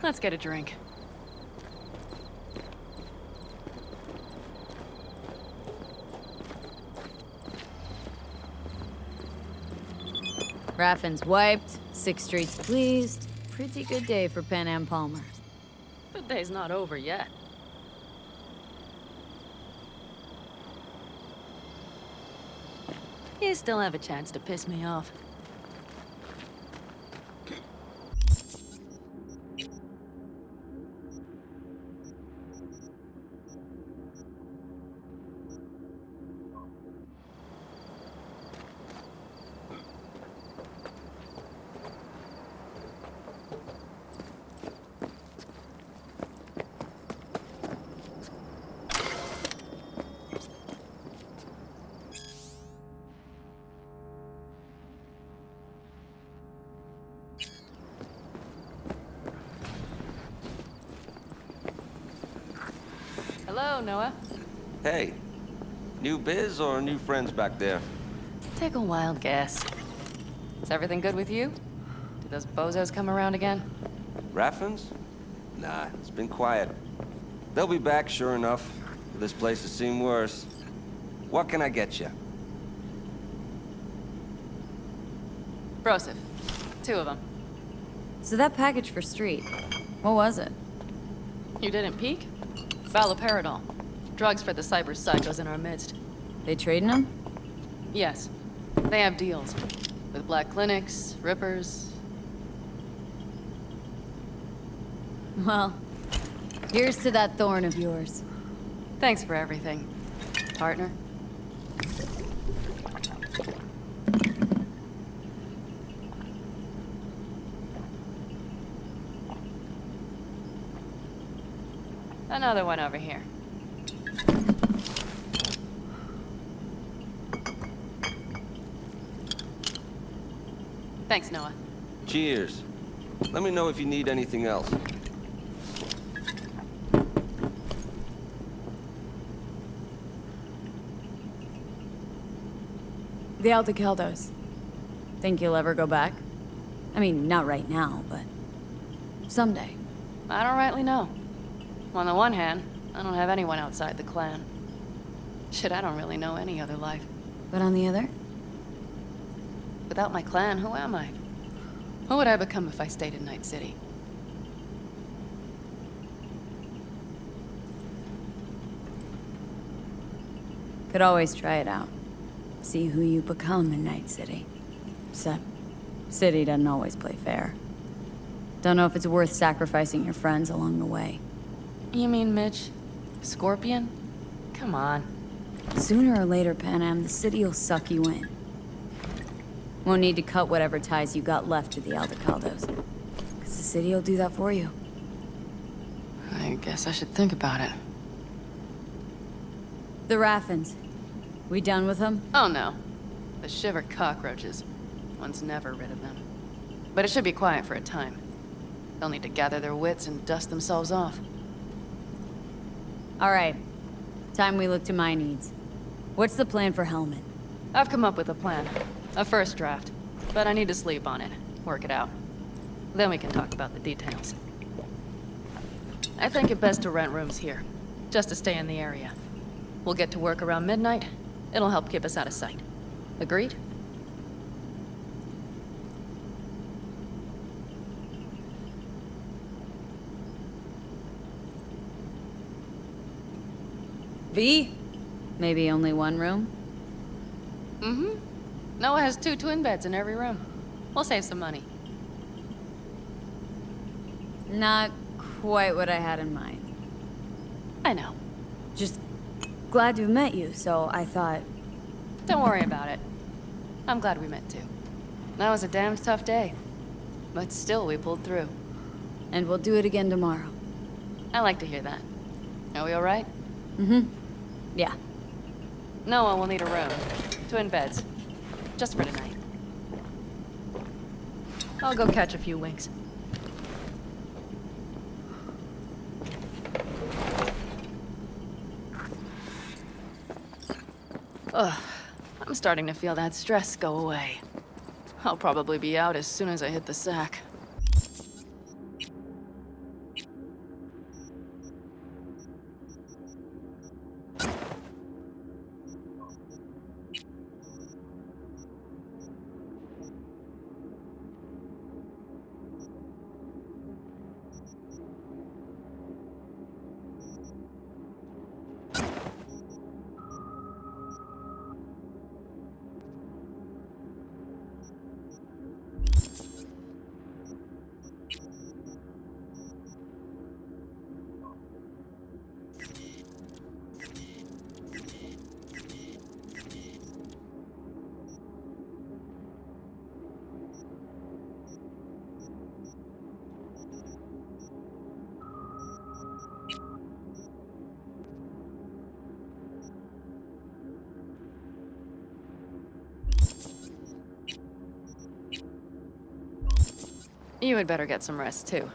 Let's get a drink. Raffin's wiped, 6th Street's pleased. Pretty good day for Pan Am Palmer. The day's not over yet. You still have a chance to piss me off. Hello, Noah. Hey, new biz or new friends back there? Take a wild guess. Is everything good with you? Did those bozos come around again? Raffins? Nah, it's been quiet. They'll be back, sure enough. This place has seen worse. What can I get you? Broseph. 2 of them. So that package for Street, what was it? You didn't peek? Valoperidol. Drugs for the cyber psychos in our midst. They trading them? Yes. They have deals. With black clinics, rippers. Well, here's to that thorn of yours. Thanks for everything, partner. Another one over here. Thanks, Noah. Cheers. Let me know if you need anything else. The Aldecaldos. Think you'll ever go back? I mean, not right now, but someday. I don't rightly know. On the one hand, I don't have anyone outside the clan. Shit, I don't really know any other life. But on the other? Without my clan, who am I? Who would I become if I stayed in Night City? Could always try it out. See who you become in Night City. Except, City doesn't always play fair. Don't know if it's worth sacrificing your friends along the way. You mean Mitch? Scorpion? Come on. Sooner or later, Panam, the city will suck you in. Won't need to cut whatever ties you got left to the Aldecaldos. Because the city will do that for you. I guess I should think about it. The Raffins. We done with them? Oh no. The shiver cockroaches. One's never rid of them. But it should be quiet for a time. They'll need to gather their wits and dust themselves off. All right. Time we look to my needs. What's the plan for Helmet? I've come up with a plan. A first draft. But I need to sleep on it. Work it out. Then we can talk about the details. I think it best to rent rooms here. Just to stay in the area. We'll get to work around midnight. It'll help keep us out of sight. Agreed? V? Maybe only one room? Mm-hmm. Noah has 2 twin beds in every room. We'll save some money. Not quite what I had in mind. I know. Just glad to have met you, so I thought... Don't worry about it. I'm glad we met too. That was a damned tough day. But still, we pulled through. And we'll do it again tomorrow. I like to hear that. Are we all right? Mm-hmm. Yeah. Noah will need a room. Twin beds. Just for tonight. I'll go catch a few winks. Ugh. I'm starting to feel that stress go away. I'll probably be out as soon as I hit the sack. You had better get some rest, too.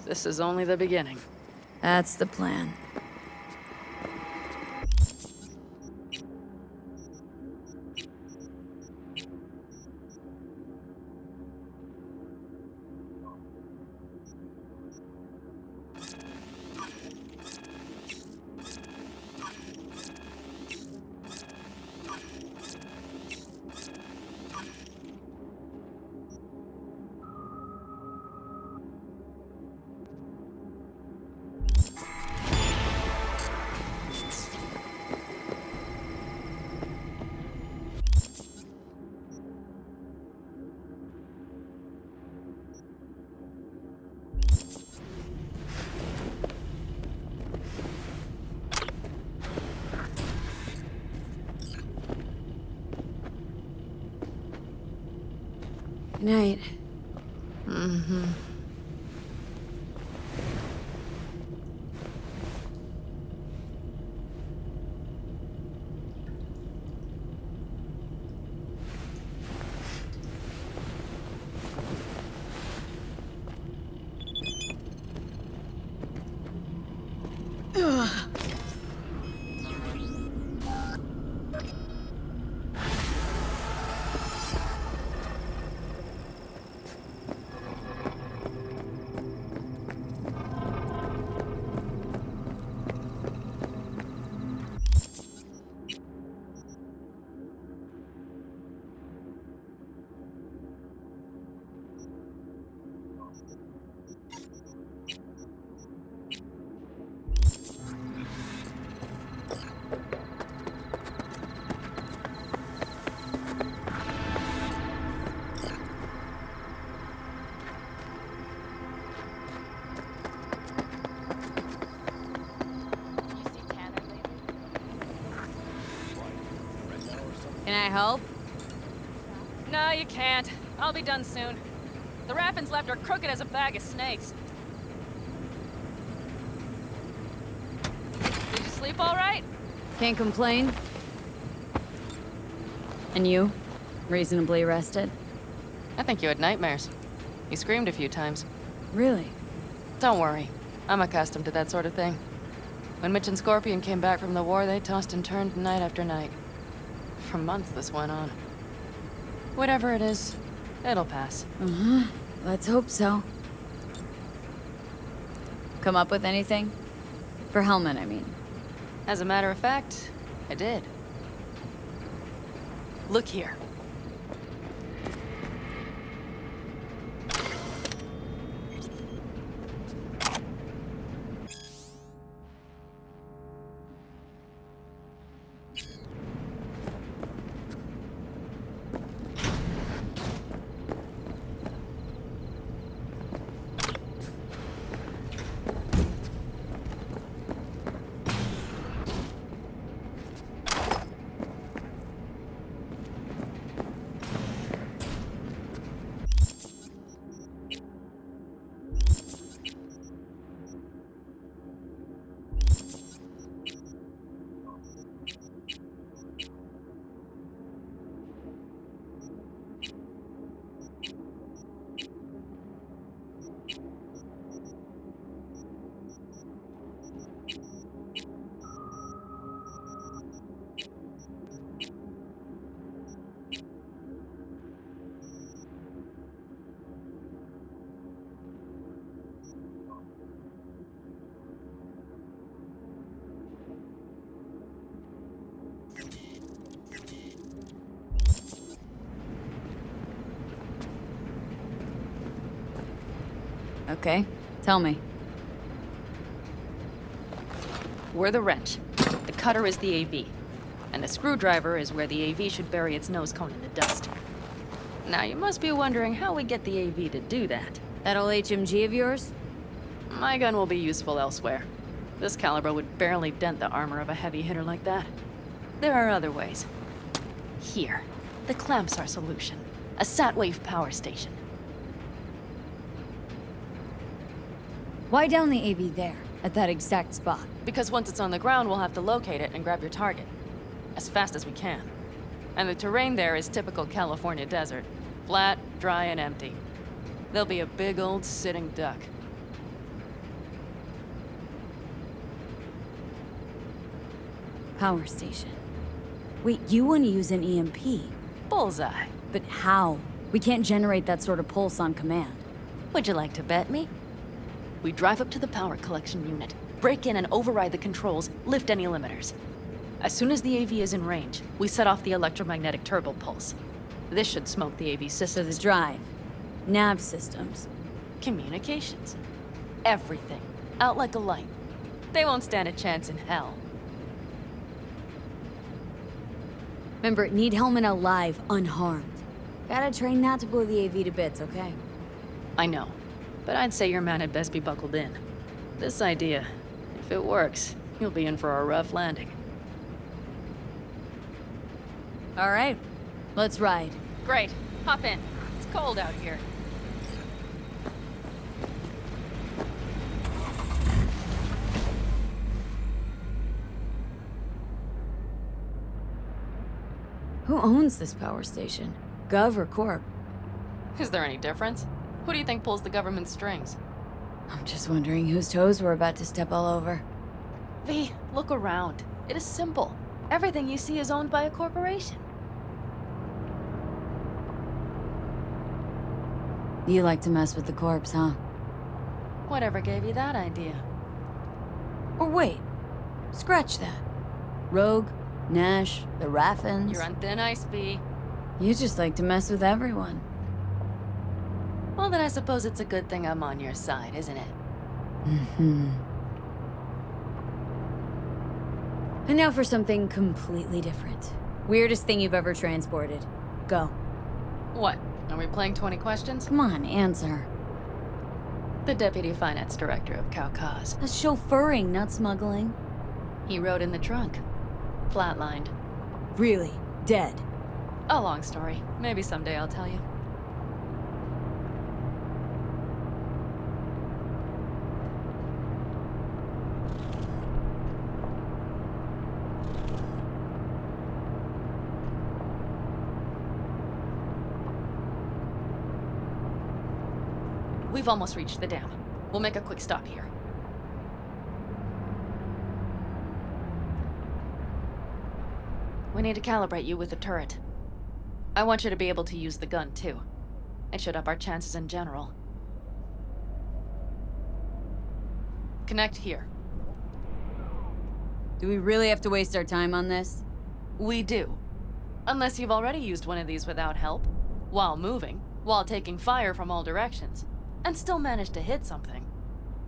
This is only the beginning. That's the plan. Good night. Mm-hmm. Can I help? No, you can't. I'll be done soon. The Raffins left are crooked as a bag of snakes. Did you sleep all right? Can't complain. And you? Reasonably rested? I think you had nightmares. You screamed a few times. Really? Don't worry. I'm accustomed to that sort of thing. When Mitch and Scorpion came back from the war, they tossed and turned night after night. For months this went on. Whatever it is, it'll pass. Uh-huh. Let's hope so. Come up with anything? For Hellman, I mean. As a matter of fact, I did. Look here. Okay, tell me. We're the wrench. The cutter is the AV. And the screwdriver is where the AV should bury its nose cone in the dust. Now, you must be wondering how we get the AV to do that. That old HMG of yours? My gun will be useful elsewhere. This caliber would barely dent the armor of a heavy hitter like that. There are other ways. Here, the clamps are solution. A sat-wave power station. Why down the AV there, at that exact spot? Because once it's on the ground, we'll have to locate it and grab your target. As fast as we can. And the terrain there is typical California desert. Flat, dry, and empty. There'll be a big old sitting duck. Power station. Wait, you want to use an EMP? Bullseye. But how? We can't generate that sort of pulse on command. Would you like to bet me? We drive up to the power collection unit, break in and override the controls, lift any limiters. As soon as the AV is in range, we set off the electromagnetic turbo pulse. This should smoke the AV systems. So the drive, nav systems, communications, everything. Out like a light. They won't stand a chance in hell. Remember, need Hellman alive, unharmed. Gotta train that to blow the AV to bits, okay? I know, but I'd say your man had best be buckled in. This idea, if it works, you'll be in for a rough landing. All right, let's ride. Great. Hop in. It's cold out here. Who owns this power station? Gov or Corp? Is there any difference? Who do you think pulls the government's strings? I'm just wondering whose toes we're about to step all over. V, look around. It is simple. Everything you see is owned by a corporation. You like to mess with the corpse, huh? Whatever gave you that idea? Or wait, scratch that. Rogue, Nash, the Raffins. You're on thin ice, V. You just like to mess with everyone. Well, then I suppose it's a good thing I'm on your side, isn't it? Mm-hmm. And now for something completely different. Weirdest thing you've ever transported. Go. What? Are we playing 20 questions? Come on, answer. The Deputy Finance Director of Caucase. That's chauffeuring, not smuggling. He rode in the trunk. Flatlined. Really? Dead? A long story. Maybe someday I'll tell you. We've almost reached the dam. We'll make a quick stop here. We need to calibrate you with the turret. I want you to be able to use the gun, too. It should up our chances in general. Connect here. Do we really have to waste our time on this? We do. Unless you've already used one of these without help, while moving, while taking fire from all directions, and still managed to hit something.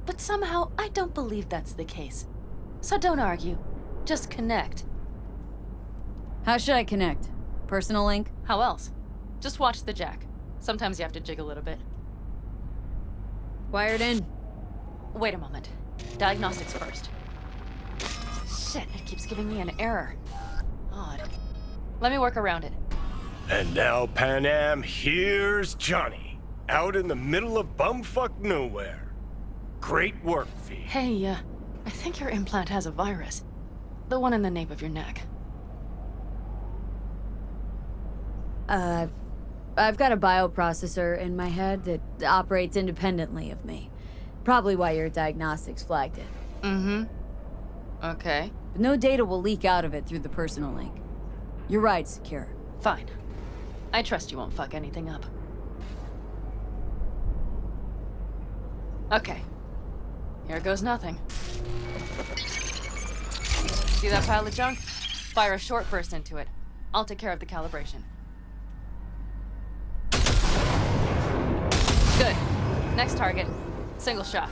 But somehow, I don't believe that's the case. So don't argue. Just connect. How should I connect? Personal link? How else? Just watch the jack. Sometimes you have to jig a little bit. Wired in. Wait a moment. Diagnostics first. Shit, it keeps giving me an error. Odd. Let me work around it. And now, Pan Am, here's Johnny. Out in the middle of bumfuck nowhere. Great work, V. Hey, I think your implant has a virus. The one in the nape of your neck. I've got a bioprocessor in my head that operates independently of me. Probably why your diagnostics flagged it. Mm-hmm. Okay. But no data will leak out of it through the personal link. Your ride's secure. Fine. I trust you won't fuck anything up. Okay. Here goes nothing. See that pile of junk? Fire a short burst into it. I'll take care of the calibration. Good. Next target. Single shot.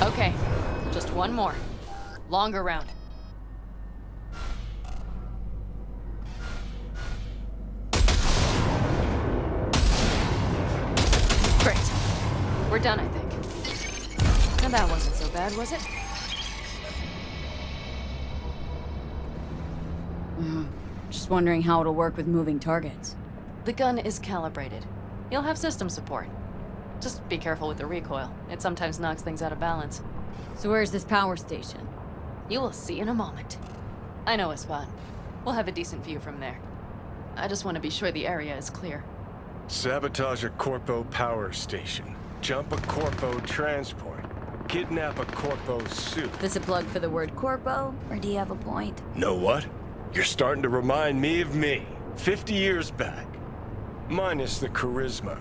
Okay. Just one more. Longer round. Great. We're done, I think. And that wasn't so bad, was it? Just wondering how it'll work with moving targets. The gun is calibrated. You'll have system support. Just be careful with the recoil. It sometimes knocks things out of balance. So where's this power station? You will see in a moment. I know a spot. We'll have a decent view from there. I just want to be sure the area is clear. Sabotage a Corpo power station. Jump a Corpo transport. Kidnap a Corpo suit. This a plug for the word corpo, or do you have a point? Know what? You're starting to remind me of me, 50 years back. Minus the charisma.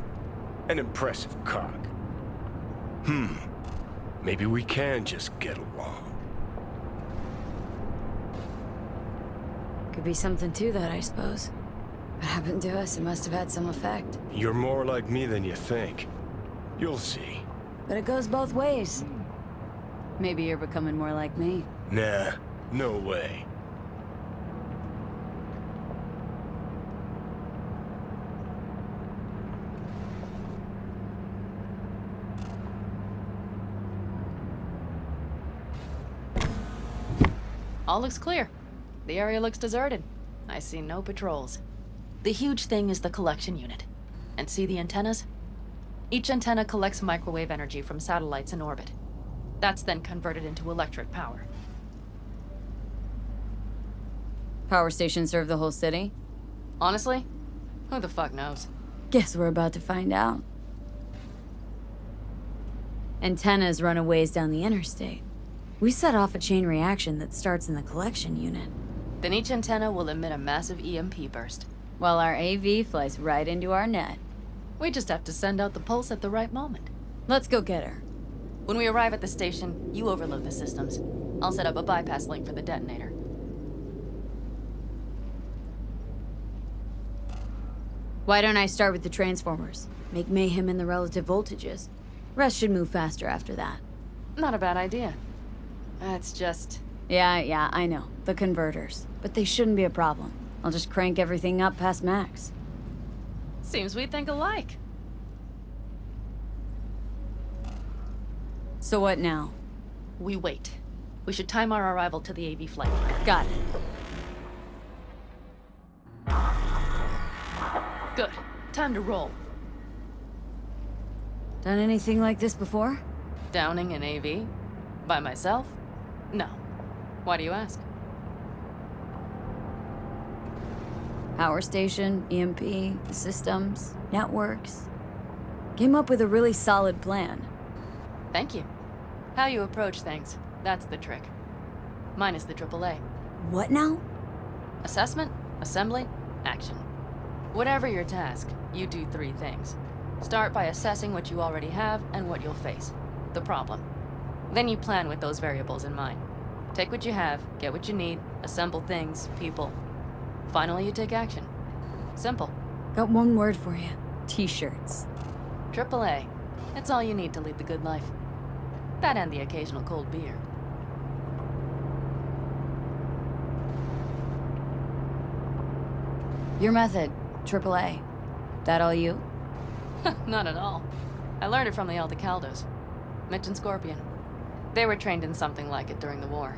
An impressive cock. Maybe we can just get along. Could be something to that, I suppose. What happened to us, it must have had some effect. You're more like me than you think. You'll see. But it goes both ways. Maybe you're becoming more like me. Nah, no way. All looks clear. The area looks deserted. I see no patrols. The huge thing is the collection unit. And see the antennas? Each antenna collects microwave energy from satellites in orbit. That's then converted into electric power. Power stations serve the whole city? Honestly, who the fuck knows? Guess we're about to find out. Antennas run a ways down the interstate. We set off a chain reaction that starts in the collection unit. Then each antenna will emit a massive EMP burst. While our AV flies right into our net. We just have to send out the pulse at the right moment. Let's go get her. When we arrive at the station, you overload the systems. I'll set up a bypass link for the detonator. Why don't I start with the transformers? Make mayhem in the relative voltages. Rest should move faster after that. Not a bad idea. That's just... Yeah, I know. The converters. But they shouldn't be a problem. I'll just crank everything up past max. Seems we think alike. So what now? We wait. We should time our arrival to the AV flight. Got it. Good. Time to roll. Done anything like this before? Downing an AV? By myself? No. Why do you ask? Power station, EMP, the systems, networks. Came up with a really solid plan. Thank you. How you approach things, that's the trick. Minus the AAA. What now? Assessment, assembly, action. Whatever your task, you do 3 things. Start by assessing what you already have and what you'll face. The problem. Then you plan with those variables in mind. Take what you have, get what you need, assemble things, people. Finally, you take action. Simple. Got one word for you. T-shirts. AAA. It's all you need to lead the good life. That and the occasional cold beer. Your method, AAA. That all you? Not at all. I learned it from the Aldecaldos. Mitch and Scorpion. They were trained in something like it during the war.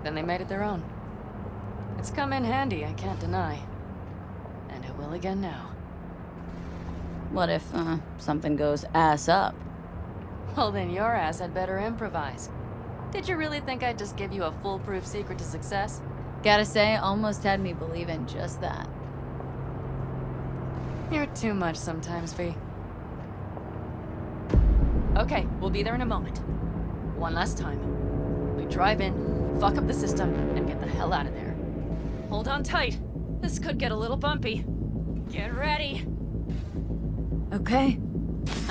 Then they made it their own. It's come in handy, I can't deny. And it will again now. What if, something goes ass up? Well, then your ass had better improvise. Did you really think I'd just give you a foolproof secret to success? Gotta say, almost had me believe in just that. You're too much sometimes, V. Okay, we'll be there in a moment. One last time. We drive in, fuck up the system, and get the hell out of there. Hold on tight. This could get a little bumpy. Get ready. Okay.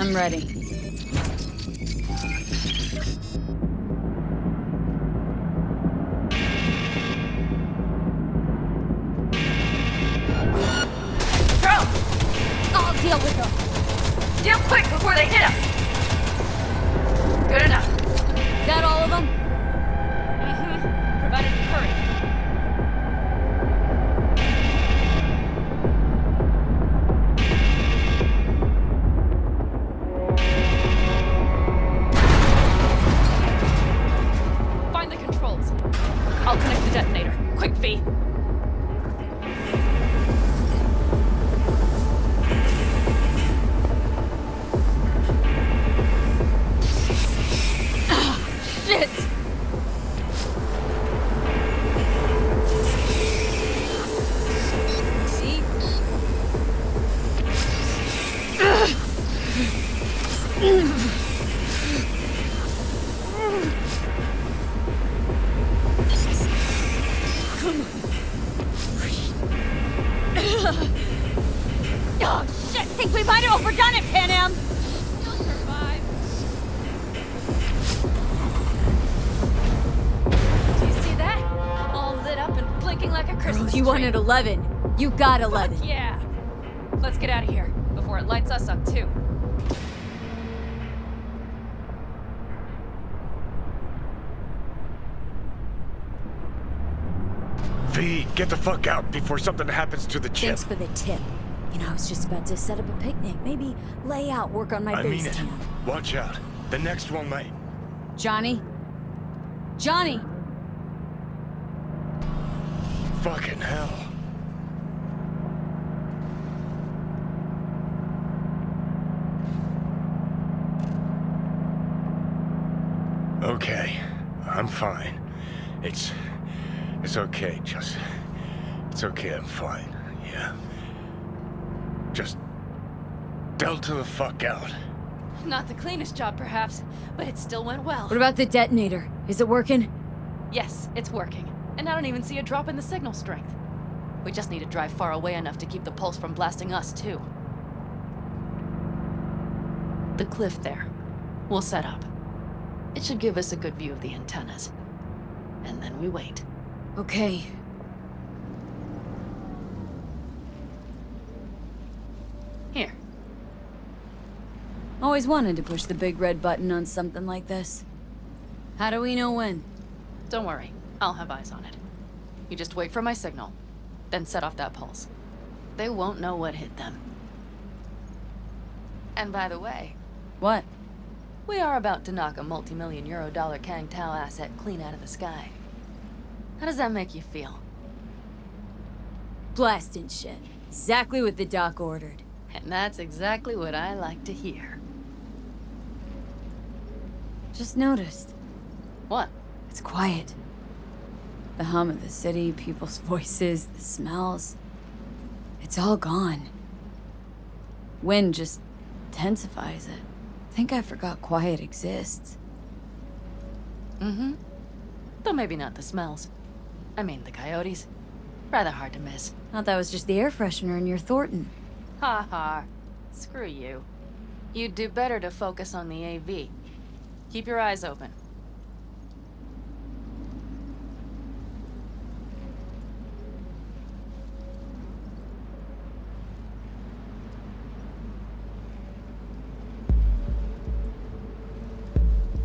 I'm ready. I'll deal with them. Deal quick before they hit us. Good enough. Is that all of them? Mm-hmm. Provided you hurry. Find the controls. I'll connect the detonator. Quick, V. Shit! See? Oh, shit! Think we might have overdone it, Pan Am! You'll survive. Do you see that? All lit up and blinking like a Christmas You tree. wanted 11. You got 11. Fuck yeah! Let's get out of here before it lights us up too. V, get the fuck out before something happens to the chip. Thanks for the tip. You know, I was just about to set up a picnic. Maybe lay out, work on my I mean base it. camp. Watch out. The next one might. Johnny? Johnny! Fucking hell. Okay, I'm fine. It's okay, just... It's okay, I'm fine, yeah. Just... delta the fuck out. Not the cleanest job, perhaps, but it still went well. What about the detonator? Is it working? Yes, it's working. And I don't even see a drop in the signal strength. We just need to drive far away enough to keep the pulse from blasting us, too. The cliff there. We'll set up. It should give us a good view of the antennas. And then we wait. Okay. Here. Always wanted to push the big red button on something like this. How do we know when? Don't worry. I'll have eyes on it. You just wait for my signal, then set off that pulse. They won't know what hit them. And by the way... What? We are about to knock a multi-million euro-dollar Kang Tao asset clean out of the sky. How does that make you feel? Blasting shit. Exactly what the doc ordered. And that's exactly what I like to hear. Just noticed. What? It's quiet. The hum of the city, people's voices, the smells. It's all gone. Wind just intensifies it. I think I forgot quiet exists. Mm-hmm. Though maybe not the smells. I mean, the coyotes. Rather hard to miss. Thought that was just the air freshener in your Thornton. Ha ha. Screw you. You'd do better to focus on the AV. Keep your eyes open.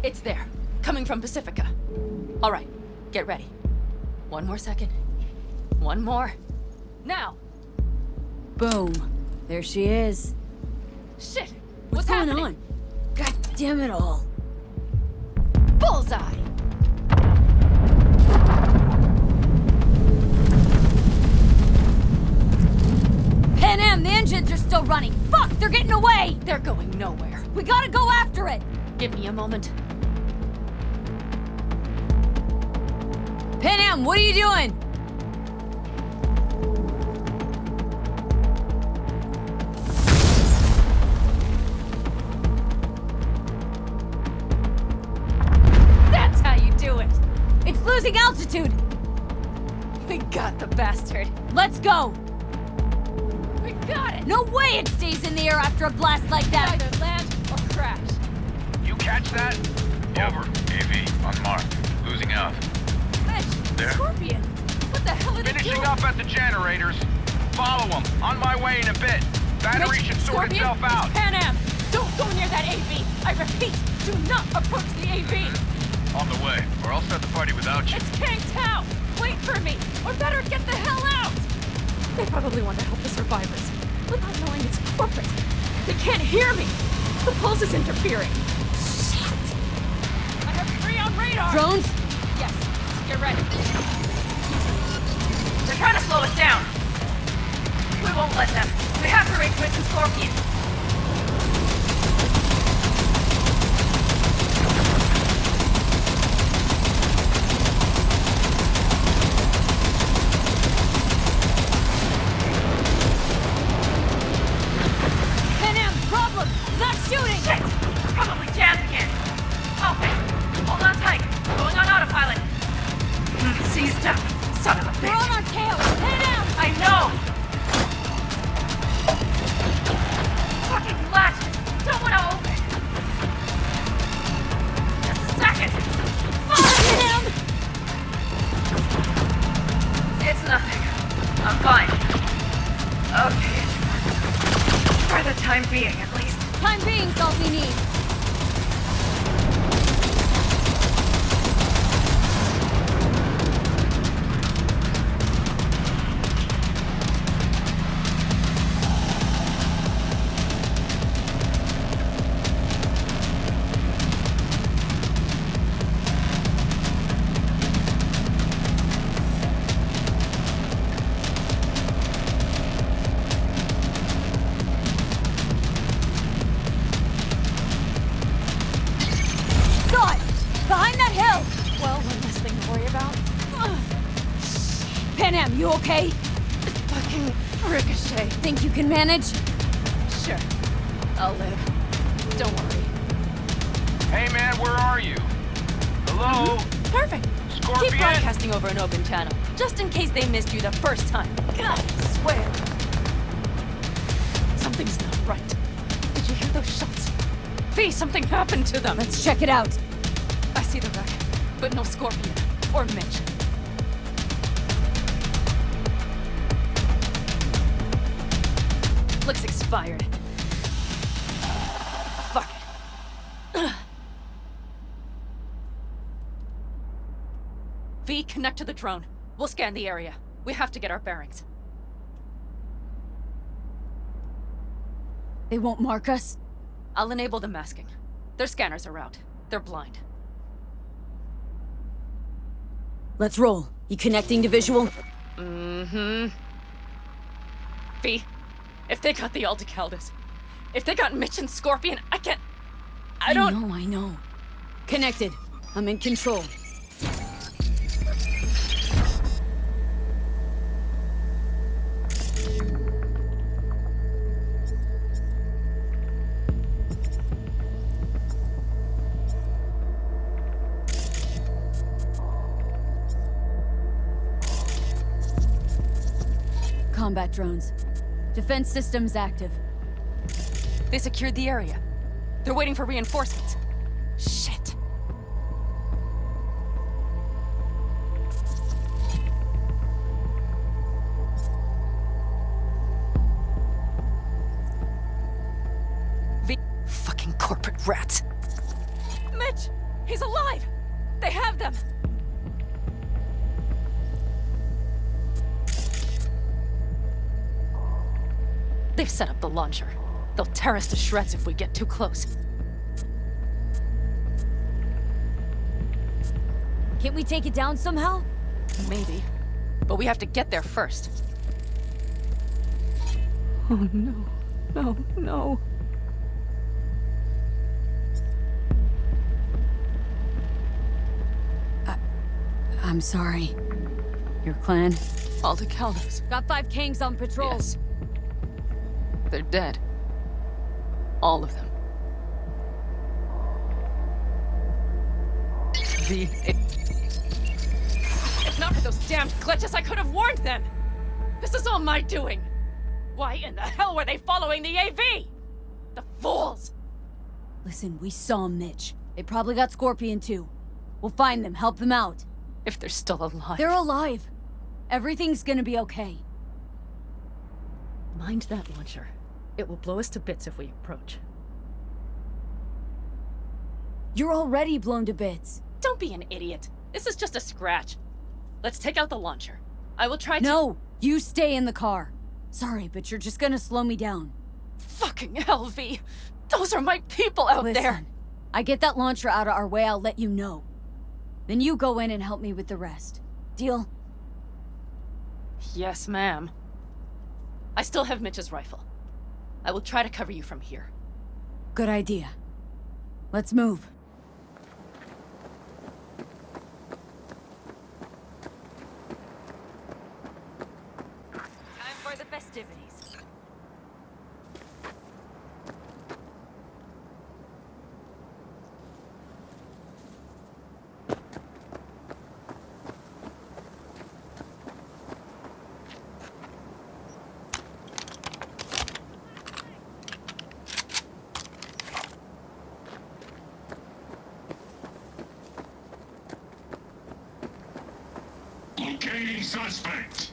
It's there. Coming from Pacifica. All right. Get ready. One more second. One more. Now! Boom. There she is. Shit! What's going on? God damn it all. Bullseye! Pan Am, the engines are still running. Fuck, they're getting away! They're going nowhere. We gotta go after it! Give me a moment. Pan Am, what are you doing? That's how you do it! It's losing altitude! We got the bastard. Let's go! We got it! No way it stays in the air after a blast like that! Either land or crash. You catch that? Over. AV, on mark. Losing out. There. Scorpion! What the hell are they doing? Finishing up at the generators. Follow them. On my way in a bit. Battery should sort Scorpion, itself out. It's Pan Am! Don't go near that AV! I repeat, do not approach the AV! On the way, or I'll start the party without you. It's Kang Tao! Wait for me! Or better, get the hell out! They probably want to help the survivors, without knowing it's corporate. They can't hear me! The pulse is interfering. Shit! I have 3 on radar! Drones? Yes. Get ready. They're trying to slow us down. We won't let them. We have to reach with the Scorpion. Pan Am, problem! Not shooting! Shit! Probably jammed again. Okay. Hold on tight. Going on autopilot. Seized up. Son of a bitch. We're on our tail! Pan Am! I know! Fucking latches! Don't want to open! Just a second! Pan Am! It's nothing. I'm fine. Okay. For the time being, at least. Time being's all we need. okay? Fucking ricochet. Think you can manage? Sure. I'll live. Don't worry. Hey man, where are you? Hello? Perfect. Scorpion? Keep broadcasting over an open channel, just in case they missed you the first time. God, I swear. Something's not right. Did you hear those shots? V, something happened to them. Let's check it out. I see the wreck, but no Scorpion or Mitch. Looks expired. Fuck it. V, connect to the drone. We'll scan the area. We have to get our bearings. They won't mark us? I'll enable the masking. Their scanners are out. They're blind. Let's roll. You connecting to visual? Mm-hmm. V, if they got the Aldecaldos, if they got Mitch and Scorpion, I can't... I know. Connected. I'm in control. Combat drones. Defense systems active. They secured the area. They're waiting for reinforcements. Shit. Fucking corporate rats. Mitch! He's alive! They have them! They've set up the launcher. They'll tear us to shreds if we get too close. Can't we take it down somehow? Maybe. But we have to get there first. Oh no. No, no. I'm sorry. Your clan? Aldecaldos. Got 5 Kangs on patrol. Yes. They're dead. All of them. If not for those damned glitches, I could have warned them! This is all my doing! Why in the hell were they following the AV? The fools! Listen, we saw Mitch. They probably got Scorpion too. We'll find them, help them out. If they're still alive. They're alive. Everything's gonna be okay. Mind that launcher. It will blow us to bits if we approach. You're already blown to bits. Don't be an idiot. This is just a scratch. Let's take out the launcher. I will try to— No! You stay in the car. Sorry, but you're just gonna slow me down. Fucking hell, V! Those are my people out Listen, there! I get that launcher out of our way, I'll let you know. Then you go in and help me with the rest. Deal? Yes, ma'am. I still have Mitch's rifle. I will try to cover you from here. Good idea. Let's move. Time for the festivities. Locating suspect.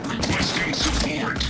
Requesting support.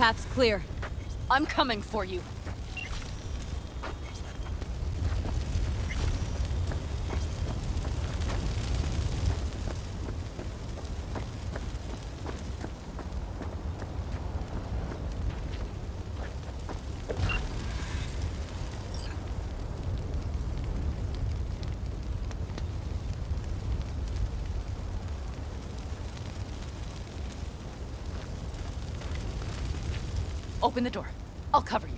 path's clear. I'm coming for you. Open the door. I'll cover you.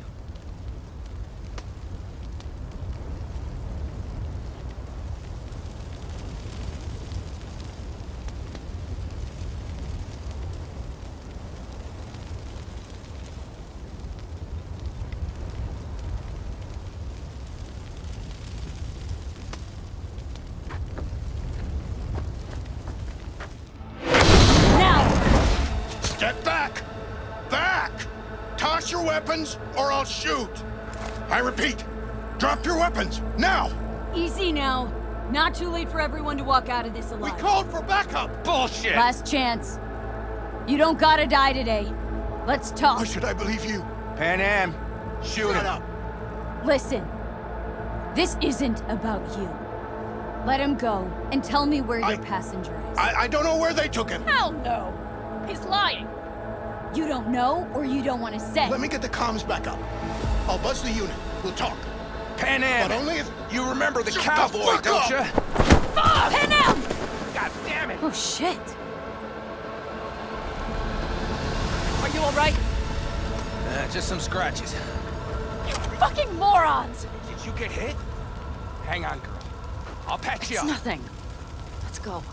Step back! Back! Toss your weapons, or I'll shoot! I repeat, drop your weapons, now! Easy now. Not too late for everyone to walk out of this alive. We called for backup! Bullshit! Last chance. You don't gotta die today. Let's talk. Why should I believe you? Pan Am, shoot him. Shut up! Listen. This isn't about you. Let him go, and tell me where your passenger is. I don't know where they took him! Hell no! He's lying! You don't know, or you don't want to say? Let me get the comms back up. I'll buzz the unit. We'll talk. Pan Am! But only if... You remember the Shut cowboy, the fuck don't up! you? Fuck! Pan Am! God damn it! Oh, shit. Are you alright? Just some scratches. You fucking morons! Did you get hit? Hang on, girl. I'll patch you It's up. nothing. Let's go.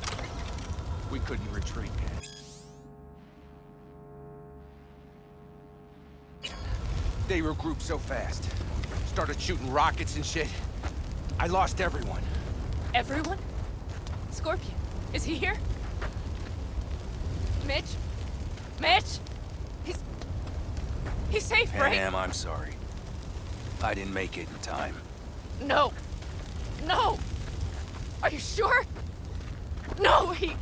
We couldn't retreat, Patty. They regrouped so fast. Started shooting rockets and shit. I lost everyone. Everyone? Scorpion, is he here? Mitch? Mitch? He's safe, right? Pan Am, I'm sorry. I didn't make it in time. No. No! Are you sure? No, he...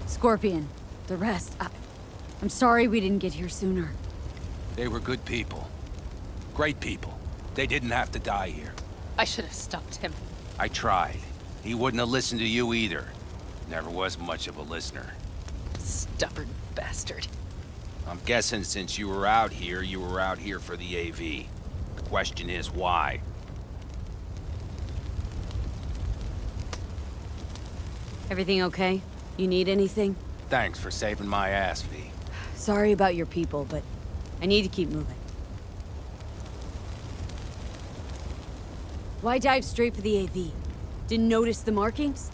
Scorpion. The rest. I'm sorry we didn't get here sooner. They were good people. Great people. They didn't have to die here. I should have stopped him. I tried. He wouldn't have listened to you either. Never was much of a listener. Stubborn bastard. I'm guessing since you were out here for the AV. The question is, why? Everything okay? You need anything? Thanks for saving my ass, V. Sorry about your people, but I need to keep moving. Why dive straight for the AV? Didn't notice the markings?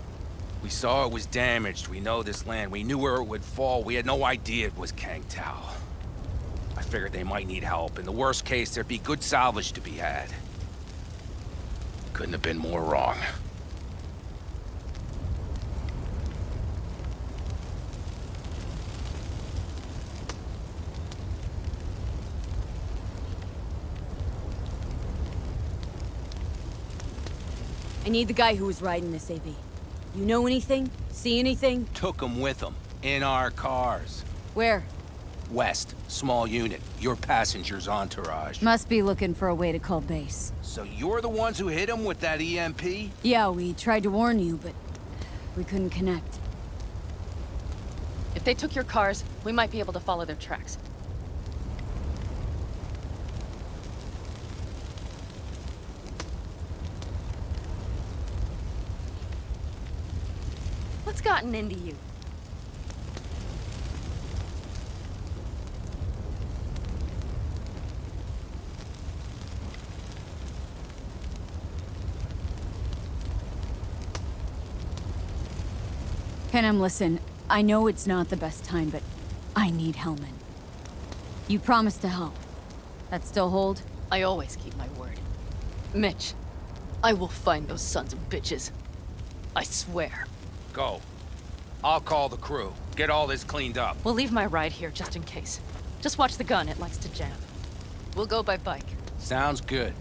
We saw it was damaged. We know this land. We knew where it would fall. We had no idea it was Kang Tao. I figured they might need help. In the worst case, there'd be good salvage to be had. Couldn't have been more wrong. I need the guy who was riding this AV. You know anything? See anything? Took them with them. In our cars. Where? West. Small unit. Your passenger's entourage. Must be looking for a way to call base. So you're the ones who hit him with that EMP? Yeah, we tried to warn you, but we couldn't connect. If they took your cars, we might be able to follow their tracks. What's gotten into you? Panem, listen. I know it's not the best time, but I need Hellman. You promised to help. That still hold? I always keep my word. Mitch, I will find those sons of bitches. I swear. Go. I'll call the crew. Get all this cleaned up. We'll leave my ride here just in case. Just watch the gun, it likes to jam. We'll go by bike. Sounds good.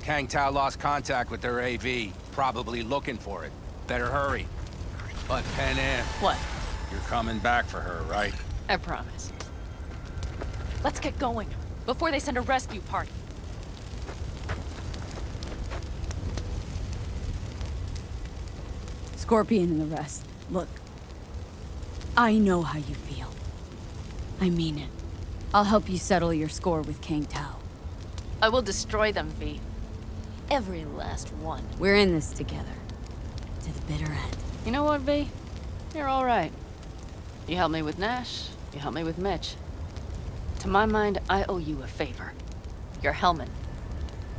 Kang Tao lost contact with their AV. probably looking for it. Better hurry. But Penn, What? you're coming back for her, right? I promise. Let's get going, before they send a rescue party. Scorpion and the rest. Look, I know how you feel. I mean it. I'll help you settle your score with Kang Tao. I will destroy them, V. Every last one. We're in this together. To the bitter end. You know what, V? You're all right. You helped me with Nash. You helped me with Mitch. To my mind, I owe you a favor. Your Hellman.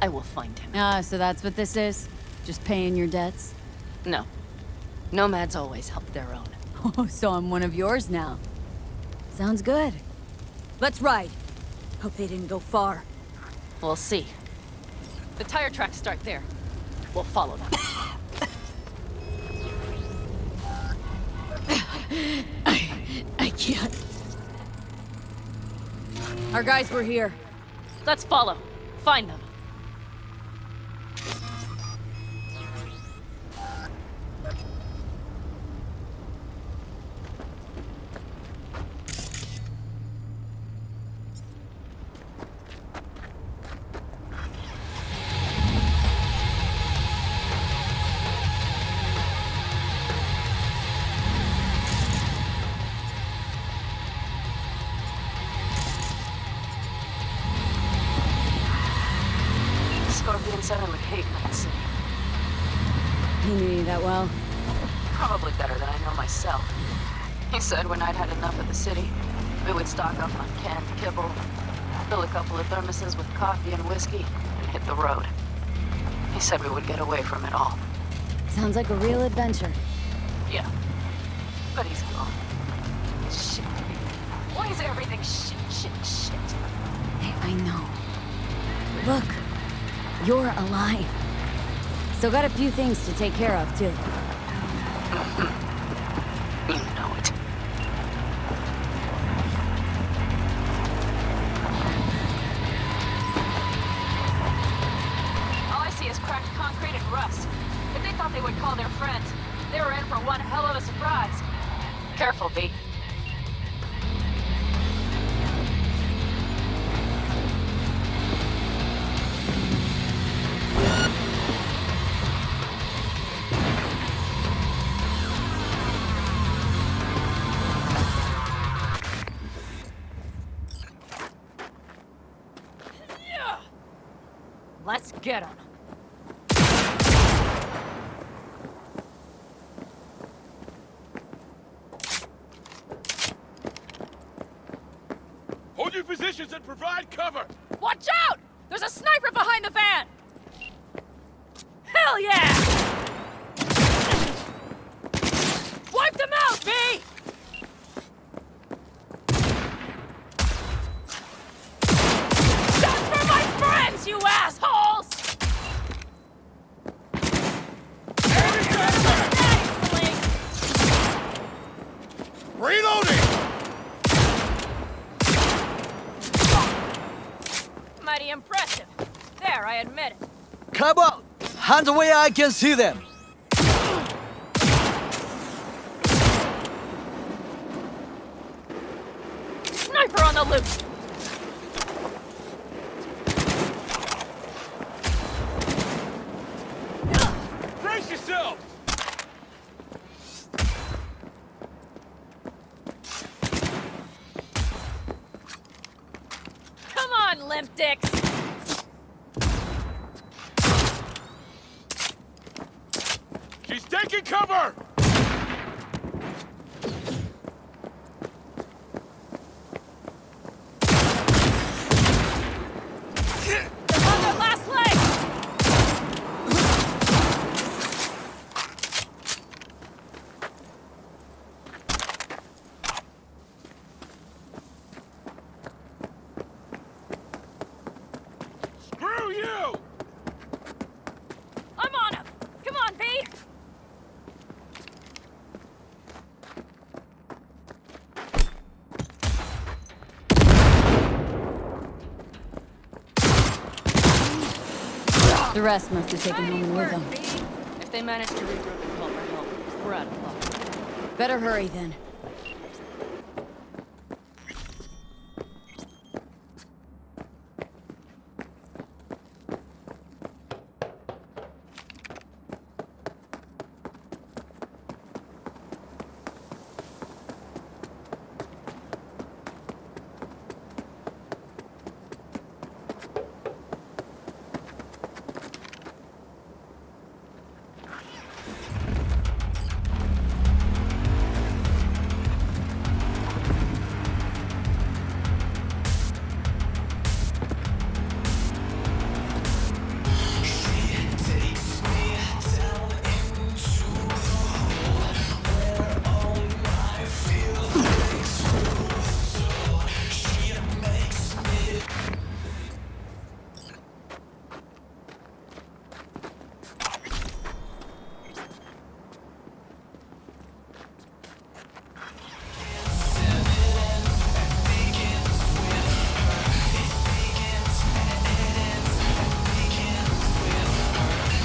I will find him. Ah, so that's what this is? Just paying your debts? No. Nomads always help their own. Oh, so I'm one of yours now. Sounds good. Let's ride. Hope they didn't go far. We'll see. The tire tracks start there. We'll follow them. I can't. Our guys were here. Let's follow. Find them. Scorpion said I would hate Night City. He knew you that well? Probably better than I know myself. He said when I'd had enough of the city, we would stock up on canned kibble, fill a couple of thermoses with coffee and whiskey, and hit the road. He said we would get away from it all. Sounds like a real adventure. Yeah. But he's gone. Shit. Why is everything shit? Hey, I know. But look, you're alive. Still got a few things to take care of, too. You know it. All I see is cracked concrete and rust. If they thought they would call their friends, they were in for one hell of a surprise. Careful, V. Let's get them. Hold your positions and provide cover! Watch out! There's a sniper behind the van! Hell yeah! Wipe them out, V! Shots for my friends, you assholes! Reloading! Mighty impressive. There, I admit it. Come on! Hands away, I can see them! Sniper on the loose! Brace yourself! Come on, limp dicks! She's taking cover! They're on their last leg! Screw you! I'm on him! Come on, V! The rest must have taken home with them. If they manage to regroup and call for help, we're out of luck. Better hurry then.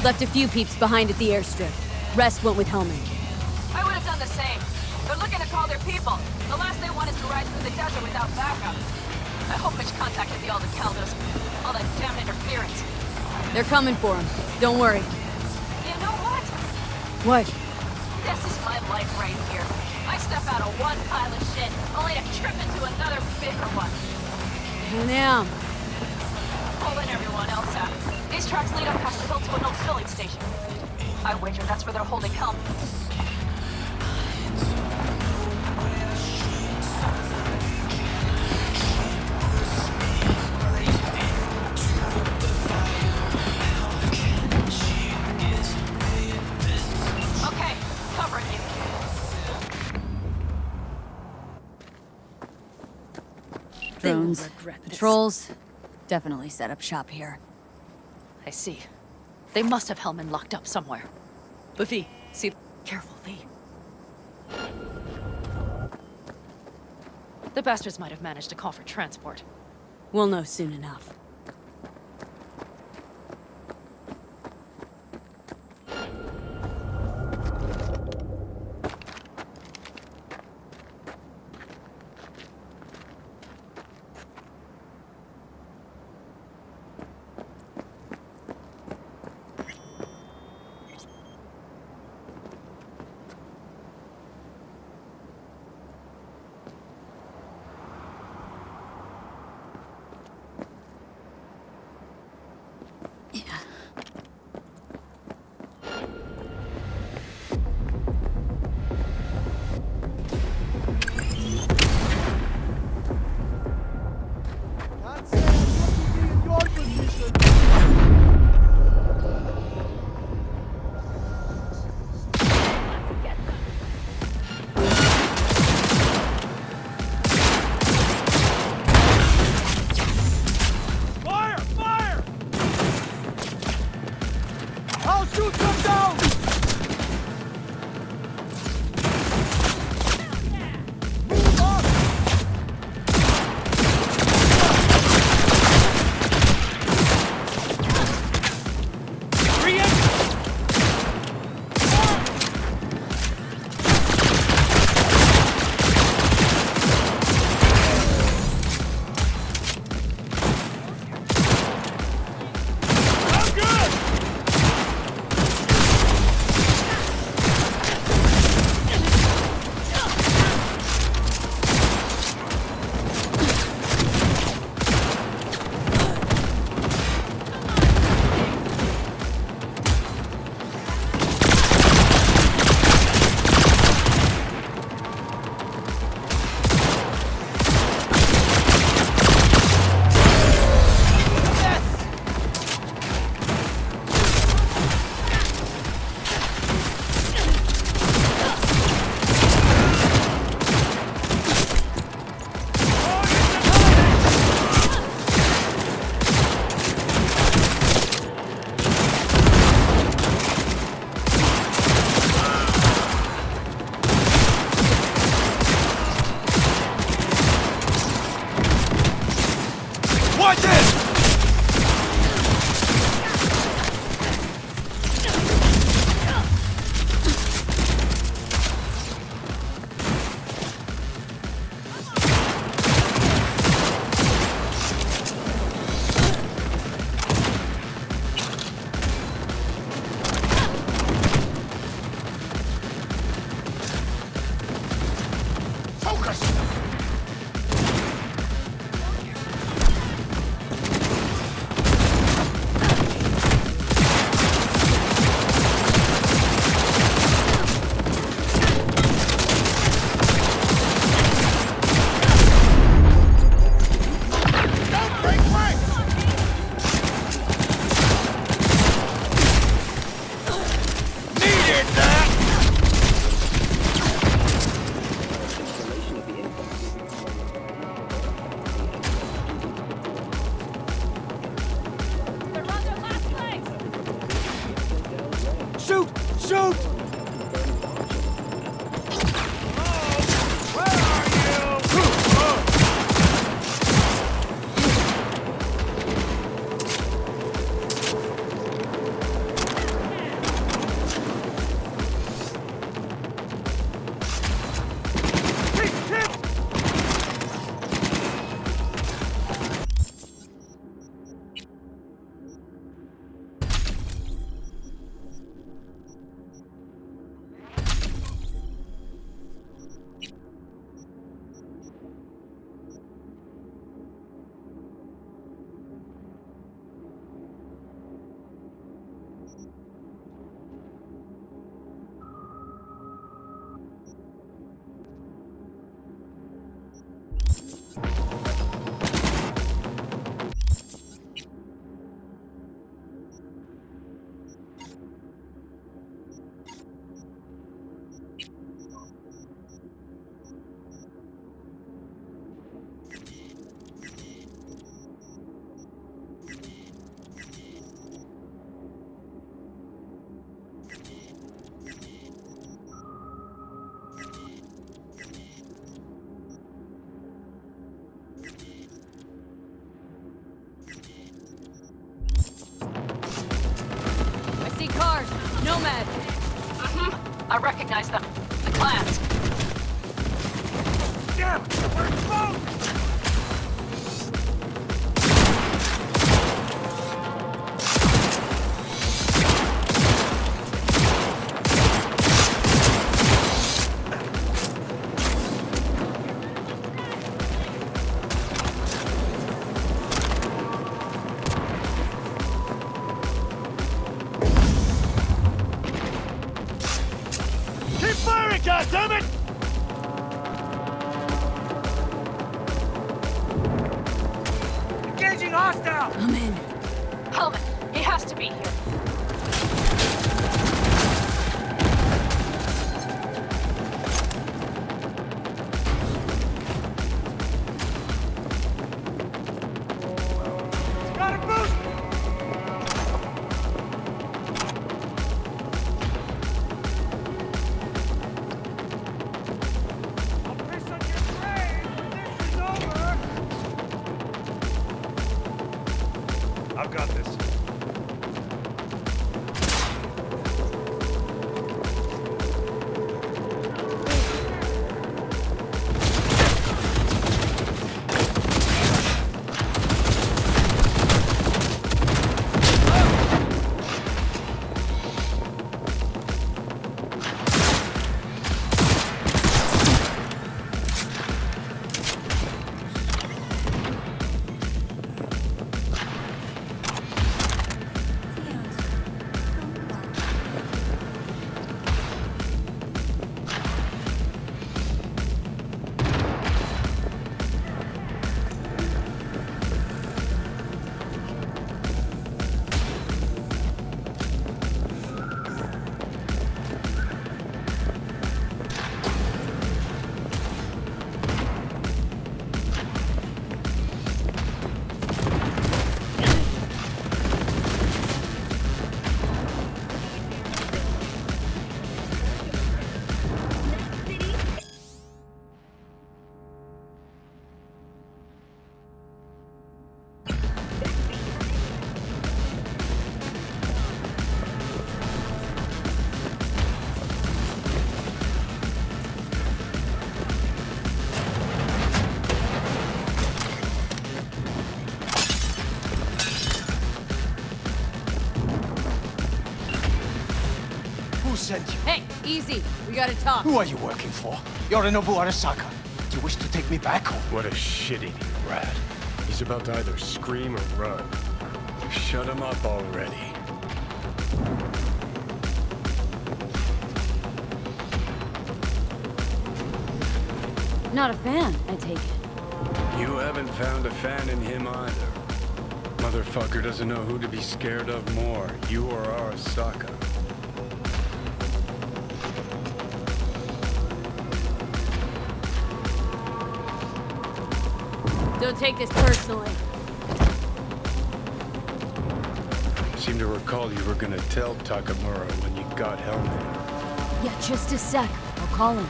Left a few peeps behind at the airstrip. Rest went with Hellman. I would have done the same. They're looking to call their people. The last they want is to ride through the desert without backup. I hope Mitch contacted the Aldecaldos. All that damn interference. They're coming for him. Don't worry. You know what? What? This is my life right here. I step out of one pile of shit, only to trip into another bigger one. Now. Pulling everyone else out. These tracks lead up past the hill to an old filling station. I wager that's where they're holding Helm. Okay, covering you. Drones, patrols, definitely set up shop here. I see. They must have Hellman locked up somewhere. But V, see... Careful, V. The bastards might have managed to call for transport. We'll know soon enough. Shoot! I see cars. Nomad. I recognize them. The clans. Damn! We're exposed! Keep firing, goddammit! Engaging hostile! I'm in. Hellman, he has to be here. Got a boost! I'll piss on your grave when this is over! I've got this. Who sent you? Hey, easy. We gotta talk. Who are you working for? Yorinobu Arasaka. Do you wish to take me back home? What a shit-eating rat. He's about to either scream or run. Shut him up already. Not a fan, I take it. You haven't found a fan in him either. Motherfucker doesn't know who to be scared of more, you or Arasaka. Don't take this personally. See seem to recall you were gonna tell Takamura when you got Hellman. Yeah, just a sec. I'll call him.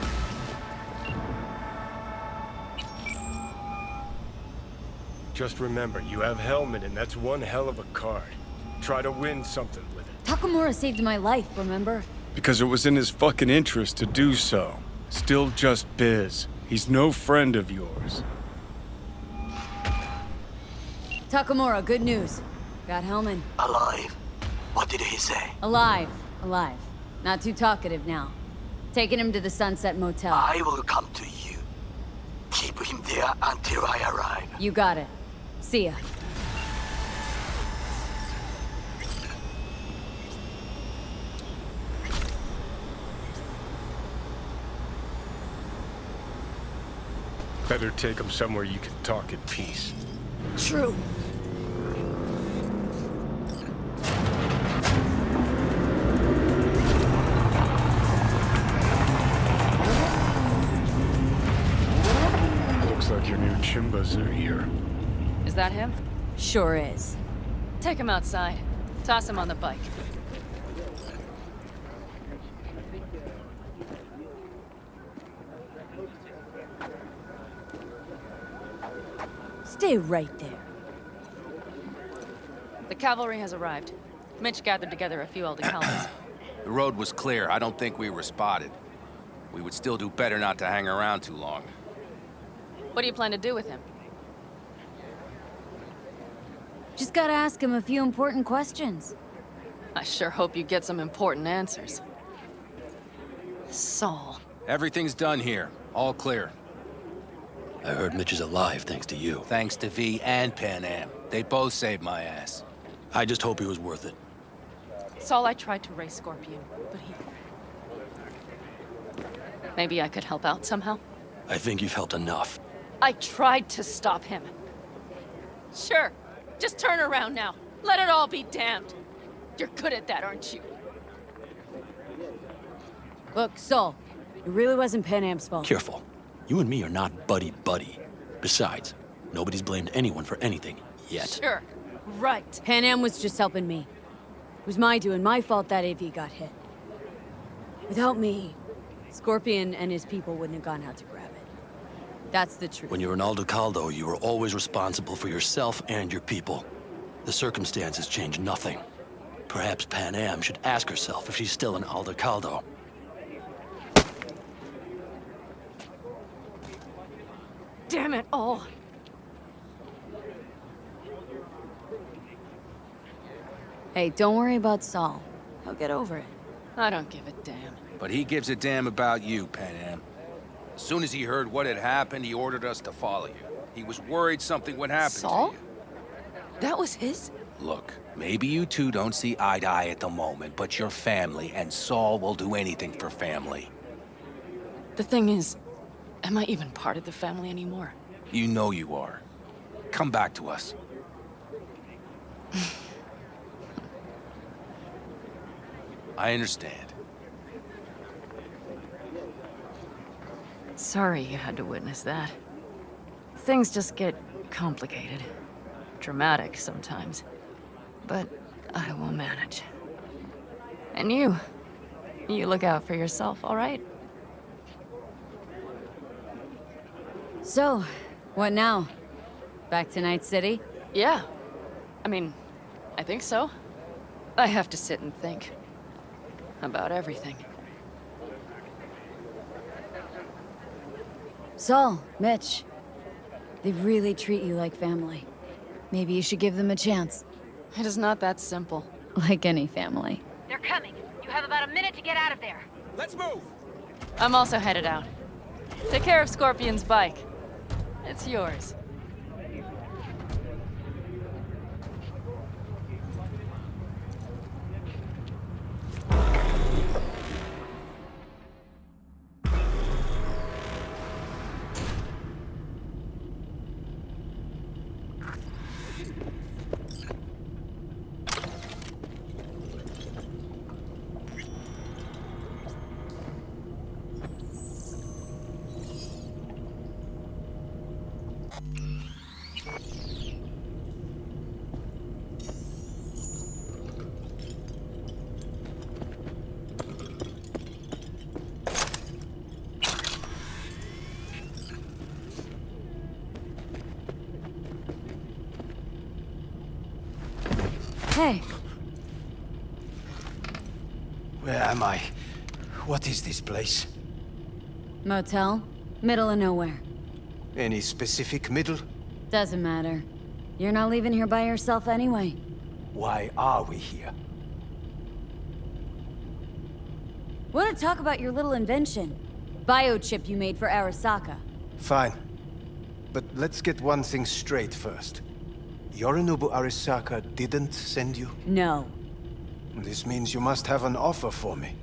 Just remember, you have Hellman, and that's one hell of a card. Try to win something with it. Takamura saved my life, remember? Because it was in his fucking interest to do so. Still just Biz. He's no friend of yours. Takamura, good news. Got Hellman. Alive? What did he say? Alive. Alive. Not too talkative now. Taking him to the Sunset Motel. I will come to you. Keep him there until I arrive. You got it. See ya. Better take him somewhere you can talk in peace. True. Looks like your new Chimbas are here. Is that him? Sure is. Take him outside. Toss him on the bike. Stay right there. The cavalry has arrived. Mitch gathered together a few Aldecaldos. The road was clear. I don't think we were spotted. We would still do better not to hang around too long. What do you plan to do with him? Just gotta ask him a few important questions. I sure hope you get some important answers. Saul. Everything's done here. All clear. I heard Mitch is alive thanks to you. Thanks to V and Pan Am. They both saved my ass. I just hope he was worth it. Saul, I tried to raise Scorpion, but he... Maybe I could help out somehow? I think you've helped enough. I tried to stop him. Sure. Just turn around now. Let it all be damned. You're good at that, aren't you? Look, Saul, it really wasn't Pan Am's fault. Careful. You and me are not buddy-buddy. Besides, nobody's blamed anyone for anything, yet. Sure. Right. Pan Am was just helping me. It was my doing, my fault that AV got hit. Without me, Scorpion and his people wouldn't have gone out to grab it. That's the truth. When you're an Aldecaldo, you are always responsible for yourself and your people. The circumstances change nothing. Perhaps Pan Am should ask herself if she's still an Aldecaldo. Damn it all. Hey, don't worry about Saul. He'll get over it. I don't give a damn. But he gives a damn about you, Pan Am. As soon as he heard what had happened, he ordered us to follow you. He was worried something would happen Saul? to you. That was his? Look, maybe you two don't see eye to eye at the moment, but you're family, and Saul will do anything for family. The thing is, am I even part of the family anymore? You know you are. Come back to us. I understand. Sorry you had to witness that. Things just get complicated. Dramatic sometimes. But I will manage. And you look out for yourself, all right? So, what now? Back to Night City? Yeah. I mean, I think so. I have to sit and think. About everything. Saul, Mitch, they really treat you like family. Maybe you should give them a chance. It is not that simple. Like any family. They're coming. You have about a minute to get out of there. Let's move! I'm also headed out. Take care of Scorpion's bike. It's yours. Hey. Where am I? What is this place? Motel? Middle of nowhere. Any specific middle? Doesn't matter. You're not leaving here by yourself anyway. Why are we here? Want to talk about your little invention? Biochip you made for Arasaka. Fine. But let's get one thing straight first. Yorinobu Arasaka didn't send you? No. This means you must have an offer for me.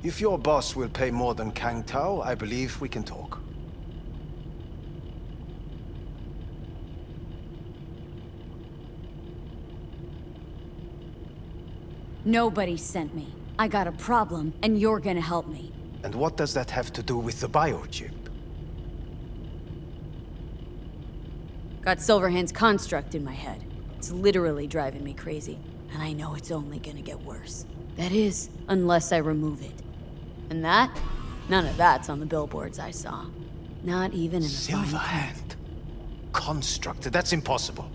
If your boss will pay more than Kang Tao, I believe we can talk. Nobody sent me. I got a problem, and you're gonna help me. And what does that have to do with the biochip? Got Silverhand's construct in my head. It's literally driving me crazy, and I know it's only gonna get worse. That is, unless I remove it. And that? None of that's on the billboards I saw. Not even in the Silverhand? Construct? That's impossible.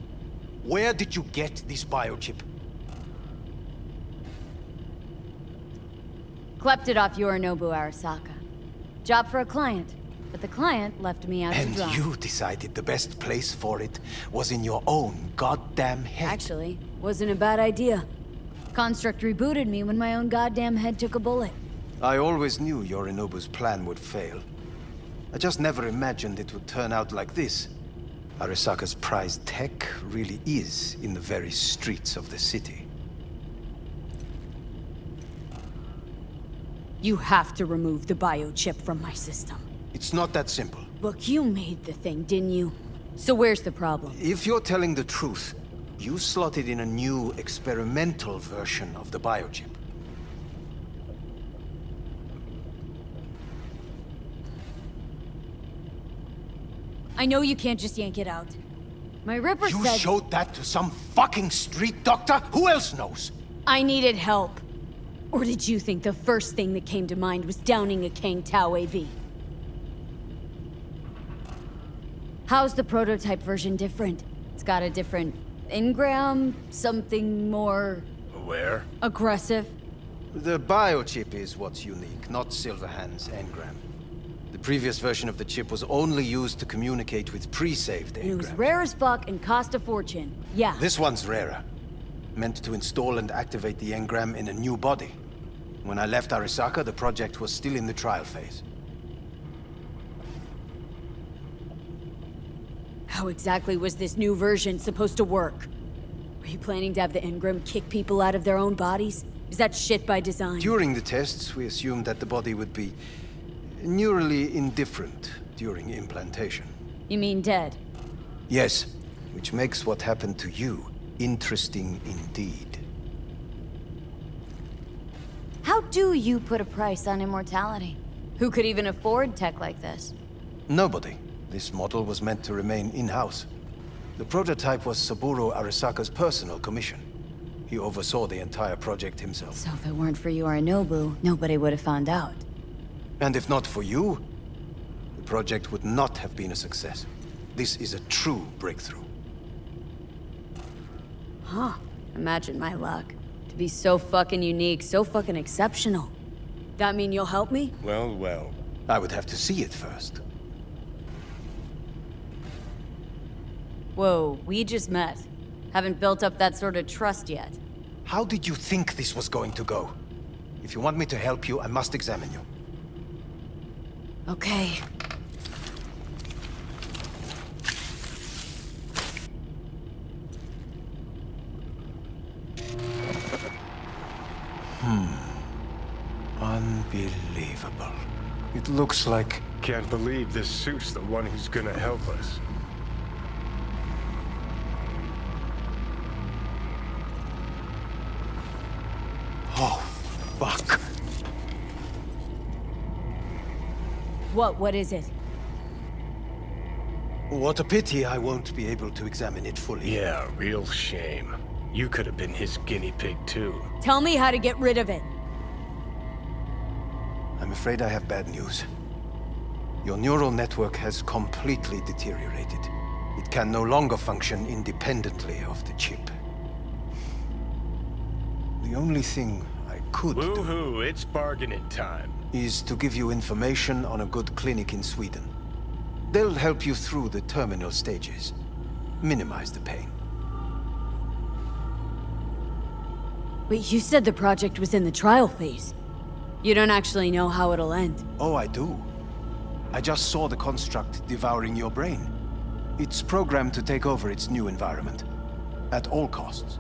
Where did you get this biochip? Klept it off Yorinobu Arasaka. Job for a client, but the client left me out to dry. And you decided the best place for it was in your own goddamn head. Actually, wasn't a bad idea. Construct rebooted me when my own goddamn head took a bullet. I always knew Yorinobu's plan would fail. I just never imagined it would turn out like this. Arasaka's prized tech really is in the very streets of the city. You have to remove the biochip from my system. It's not that simple. Look, you made the thing, didn't you? So where's the problem? If you're telling the truth, you slotted in a new experimental version of the biochip. I know you can't just yank it out. My Ripper said... You showed that to some fucking street doctor? Who else knows? I needed help. Or did you think the first thing that came to mind was downing a Kang Tao AV? How's the prototype version different? It's got a different engram, something more... Aware? Aggressive? The biochip is what's unique, not Silverhand's engram. The previous version of the chip was only used to communicate with pre-saved engrams. It was rare as fuck and cost a fortune. Yeah. This one's rarer. Meant to install and activate the engram in a new body. When I left Arasaka, the project was still in the trial phase. How exactly was this new version supposed to work? Were you planning to have the engram kick people out of their own bodies? Is that shit by design? During the tests, we assumed that the body would be neurally indifferent during implantation. You mean dead? Yes, which makes what happened to you interesting indeed. How do you put a price on immortality? Who could even afford tech like this? Nobody. This model was meant to remain in-house. The prototype was Saburo Arasaka's personal commission. He oversaw the entire project himself. So if it weren't for Yorinobu, nobody would have found out. And if not for you, the project would not have been a success. This is a true breakthrough. Huh. Imagine my luck. To be so fucking unique, so fucking exceptional. That mean you'll help me? Well, well. I would have to see it first. Whoa, we just met. Haven't built up that sort of trust yet. How did you think this was going to go? If you want me to help you, I must examine you. Okay. Unbelievable. It looks like... Can't believe this suit's the one who's gonna help us. Oh, fuck. What is it? What a pity I won't be able to examine it fully. Yeah, real shame. You could have been his guinea pig, too. Tell me how to get rid of it. I'm afraid I have bad news. Your neural network has completely deteriorated. It can no longer function independently of the chip. The only thing I could do Woohoo, it's bargaining time. is to give you information on a good clinic in Sweden. They'll help you through the terminal stages. Minimize the pain. Wait, you said the project was in the trial phase. You don't actually know how it'll end. Oh, I do. I just saw the construct devouring your brain. It's programmed to take over its new environment. At all costs.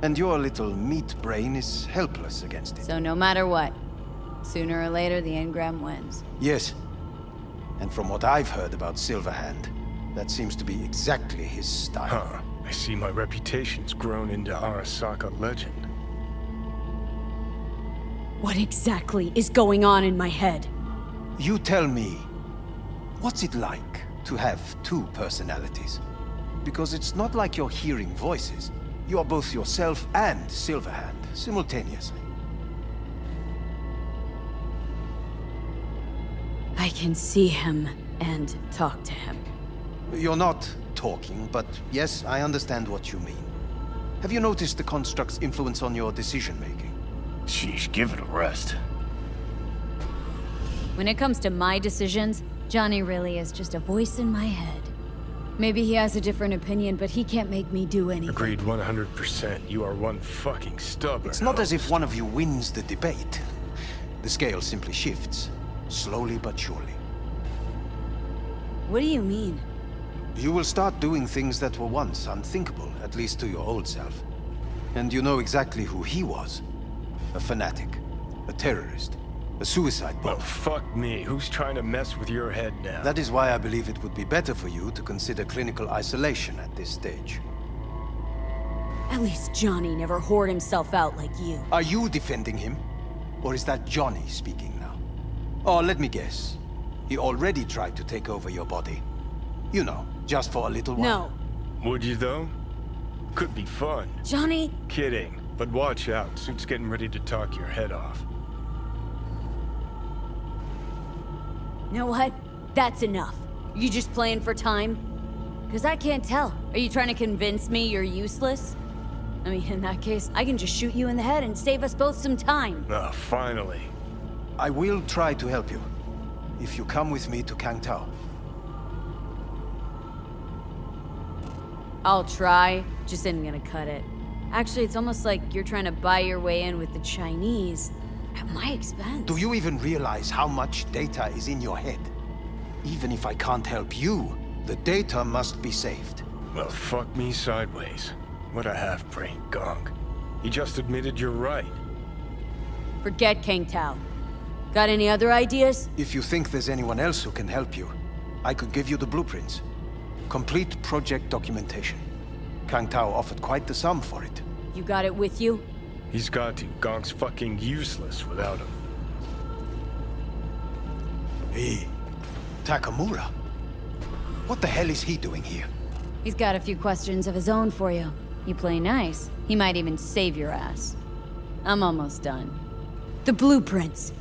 And your little meat brain is helpless against it. So no matter what, sooner or later the engram wins. Yes. And from what I've heard about Silverhand, that seems to be exactly his style. Huh. I see my reputation's grown into Arasaka legend. What exactly is going on in my head? You tell me, what's it like to have two personalities? Because it's not like you're hearing voices. You are both yourself and Silverhand, simultaneously. I can see him and talk to him. You're not talking, but yes, I understand what you mean. Have you noticed the construct's influence on your decision-making? Sheesh, give it a rest. When it comes to my decisions, Johnny really is just a voice in my head. Maybe he has a different opinion, but he can't make me do anything. Agreed 100%. You are one fucking stubborn. It's not as if one of you wins the debate. The scale simply shifts, slowly but surely. What do you mean? You will start doing things that were once unthinkable, at least to your old self. And you know exactly who he was. A fanatic, a terrorist, a suicide bomber. Well, fuck me. Who's trying to mess with your head now? That is why I believe it would be better for you to consider clinical isolation at this stage. At least Johnny never whored himself out like you. Are you defending him? Or is that Johnny speaking now? Oh, let me guess. He already tried to take over your body. You know, just for a little while. No. Would you, though? Could be fun. Johnny... Kidding. But watch out. Suit's getting ready to talk your head off. You know what? That's enough. You just playing for time? Because I can't tell. Are you trying to convince me you're useless? I mean, in that case, I can just shoot you in the head and save us both some time. Oh, finally. I will try to help you. If you come with me to Kangtao. I'll try. Just isn't gonna cut it. Actually, it's almost like you're trying to buy your way in with the Chinese. At my expense. Do you even realize how much data is in your head? Even if I can't help you, the data must be saved. Well, fuck me sideways. What a half-brained gonk. He just admitted you're right. Forget Kangtao. Got any other ideas? If you think there's anyone else who can help you, I could give you the blueprints. Complete project documentation. Kangtao offered quite the sum for it. You got it with you? He's got to. Gonk's fucking useless without him. Hey, Takamura. What the hell is he doing here? He's got a few questions of his own for you. You play nice, he might even save your ass. I'm almost done. The blueprints.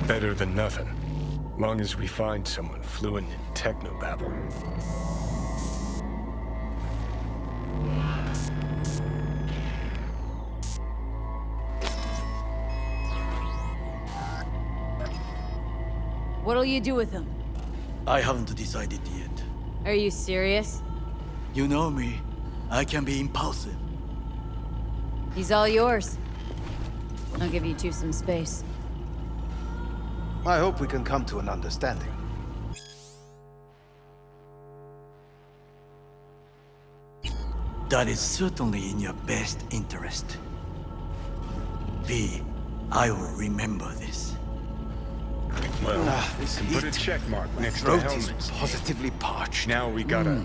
Better than nothing. Long as we find someone fluent in technobabble. What'll you do with him? I haven't decided yet. Are you serious? You know me. I can be impulsive. He's all yours. I'll give you two some space. I hope we can come to an understanding. That is certainly in your best interest. V, I will remember this. Well, this put a heat. check mark My next to throat helmet. is positively parched. Now we gotta...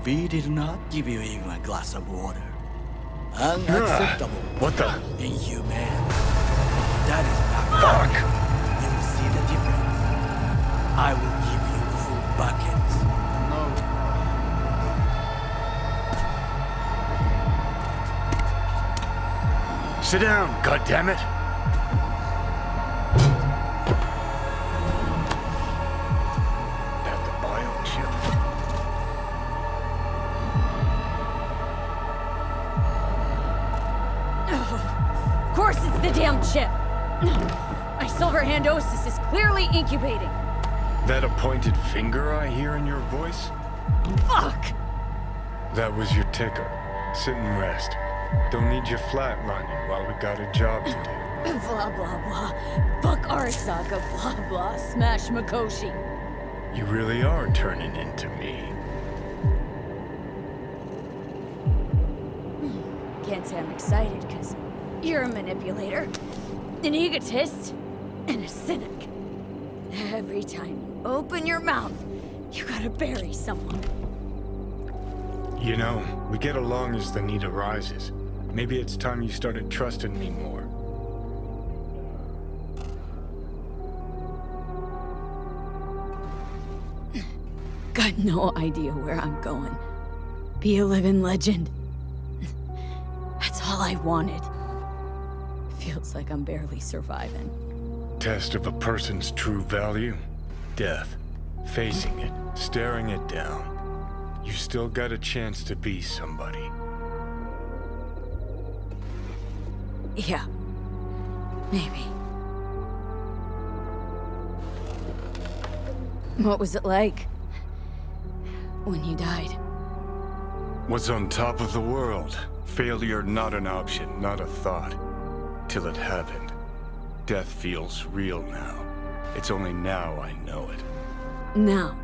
V did not give you even a glass of water. Unacceptable. What the? Inhumane. That is not fuck. You will see the difference. I will give you full buckets. Sit down, goddammit! At the biochip. Of course it's the damn chip! My Silverhandosis is clearly incubating. That a pointed finger I hear in your voice? Fuck! That was your ticker. Sit and rest. Don't need you flatlining while we got a job to do. Blah, blah, blah. Fuck Arasaka, blah, blah. Smash Mikoshi. You really are turning into me. Can't say I'm excited, because you're a manipulator, an egotist, and a cynic. Every time you open your mouth, you gotta bury someone. You know, we get along as the need arises. Maybe it's time you started trusting me more. Got no idea where I'm going. Be a living legend. That's all I wanted. Feels like I'm barely surviving. Test of a person's true value? Death. Facing it, staring it down. You still got a chance to be somebody. Yeah. Maybe. What was it like when you died? Was on top of the world. Failure not an option, not a thought. Till it happened. Death feels real now. It's only now I know it. Now.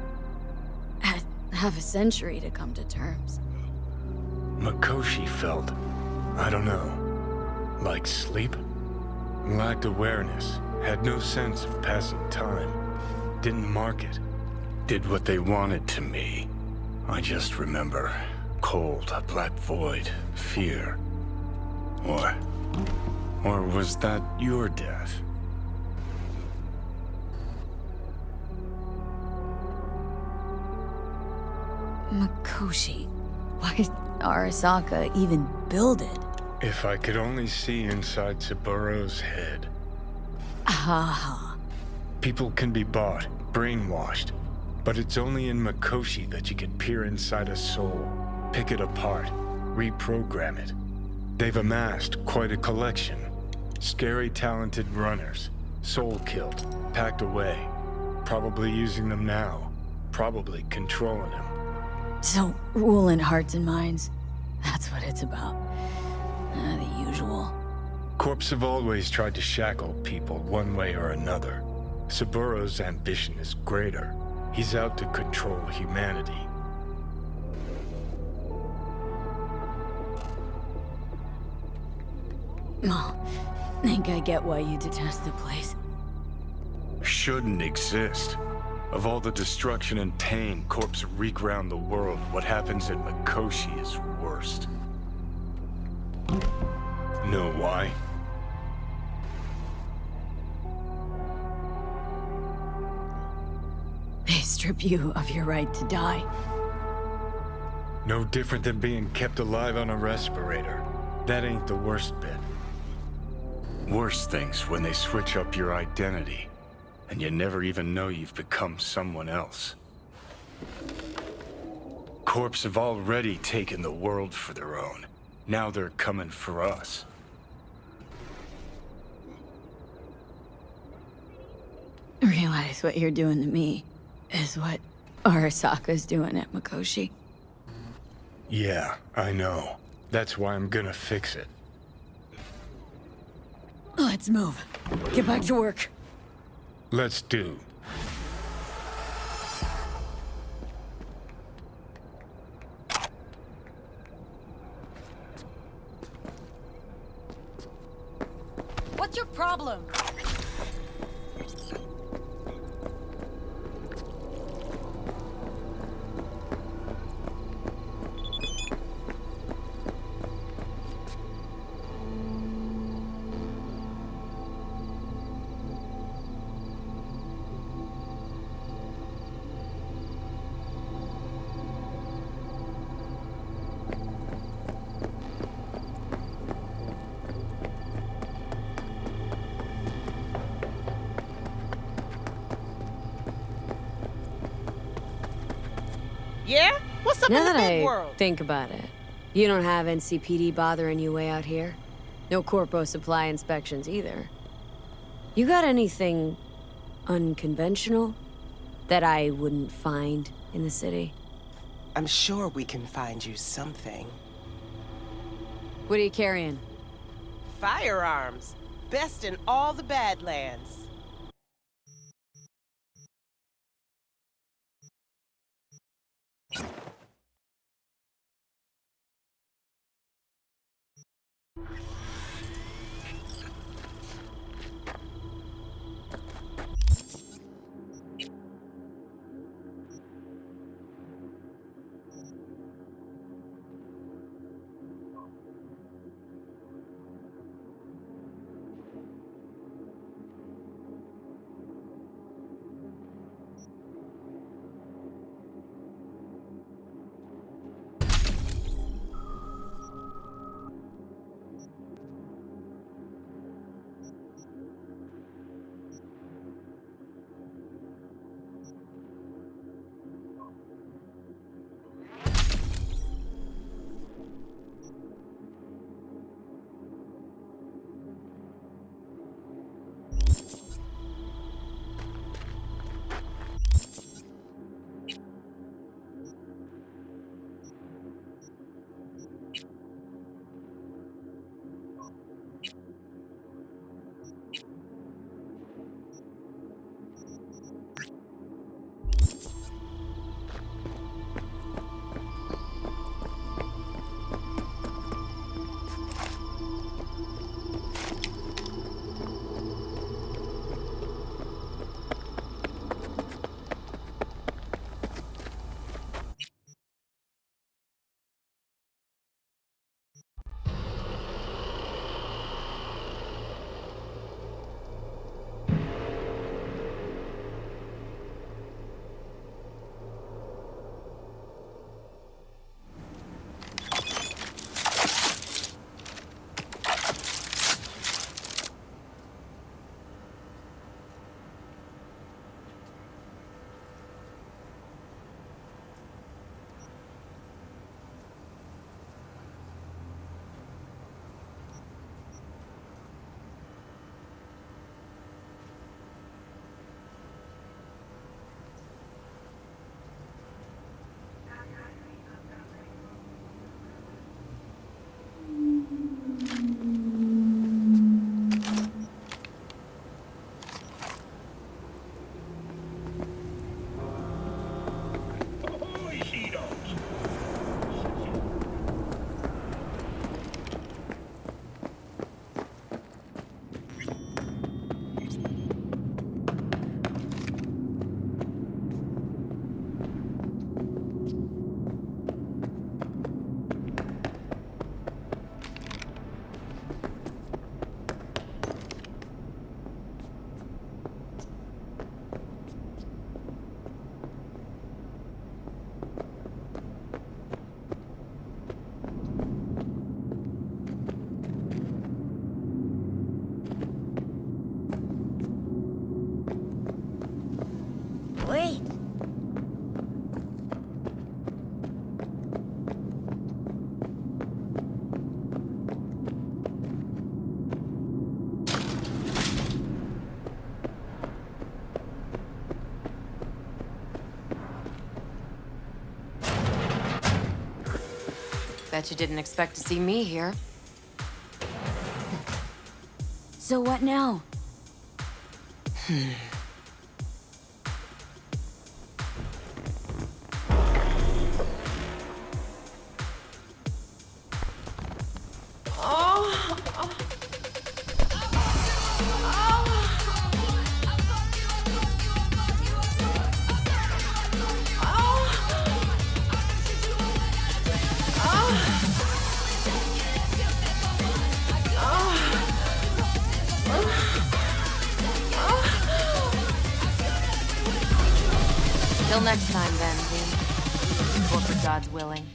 Had half a century to come to terms. Mikoshi felt, I don't know, like sleep? Lacked awareness, had no sense of passing time. Didn't mark it. Did what they wanted to me. I just remember cold, a black void, fear. Or was that your death? Mikoshi. Why did Arasaka even build it? If I could only see inside Saburo's head. Haha. People can be bought, brainwashed. But it's only in Mikoshi that you can peer inside a soul, pick it apart, reprogram it. They've amassed quite a collection. Scary, talented runners. Soul-killed, packed away. Probably using them now. Probably controlling them. So, ruling hearts and minds. That's what it's about. The usual. Corps have always tried to shackle people one way or another. Saburo's ambition is greater. He's out to control humanity. Oh, think I get why you detest the place. Shouldn't exist. Of all the destruction and pain Corps wreak round the world, what happens in Mikoshi is worst. Know why? They strip you of your right to die. No different than being kept alive on a respirator. That ain't the worst bit. Worst things when they switch up your identity, and you never even know you've become someone else. Corps have already taken the world for their own. Now they're coming for us. Realize what you're doing to me is what Arasaka's doing at Mikoshi. Yeah, I know. That's why I'm gonna fix it. Let's move. Get back to work. Let's do. What's your problem? Yeah? What's up Now in the that big I world? think about it, you don't have NCPD bothering you way out here. No corpo supply inspections either. You got anything unconventional that I wouldn't find in the city? I'm sure we can find you something. What are you carrying? Firearms. Best in all the Badlands. Wait. Bet you didn't expect to see me here. So what now? Till next time, then, V. Or for God's willing.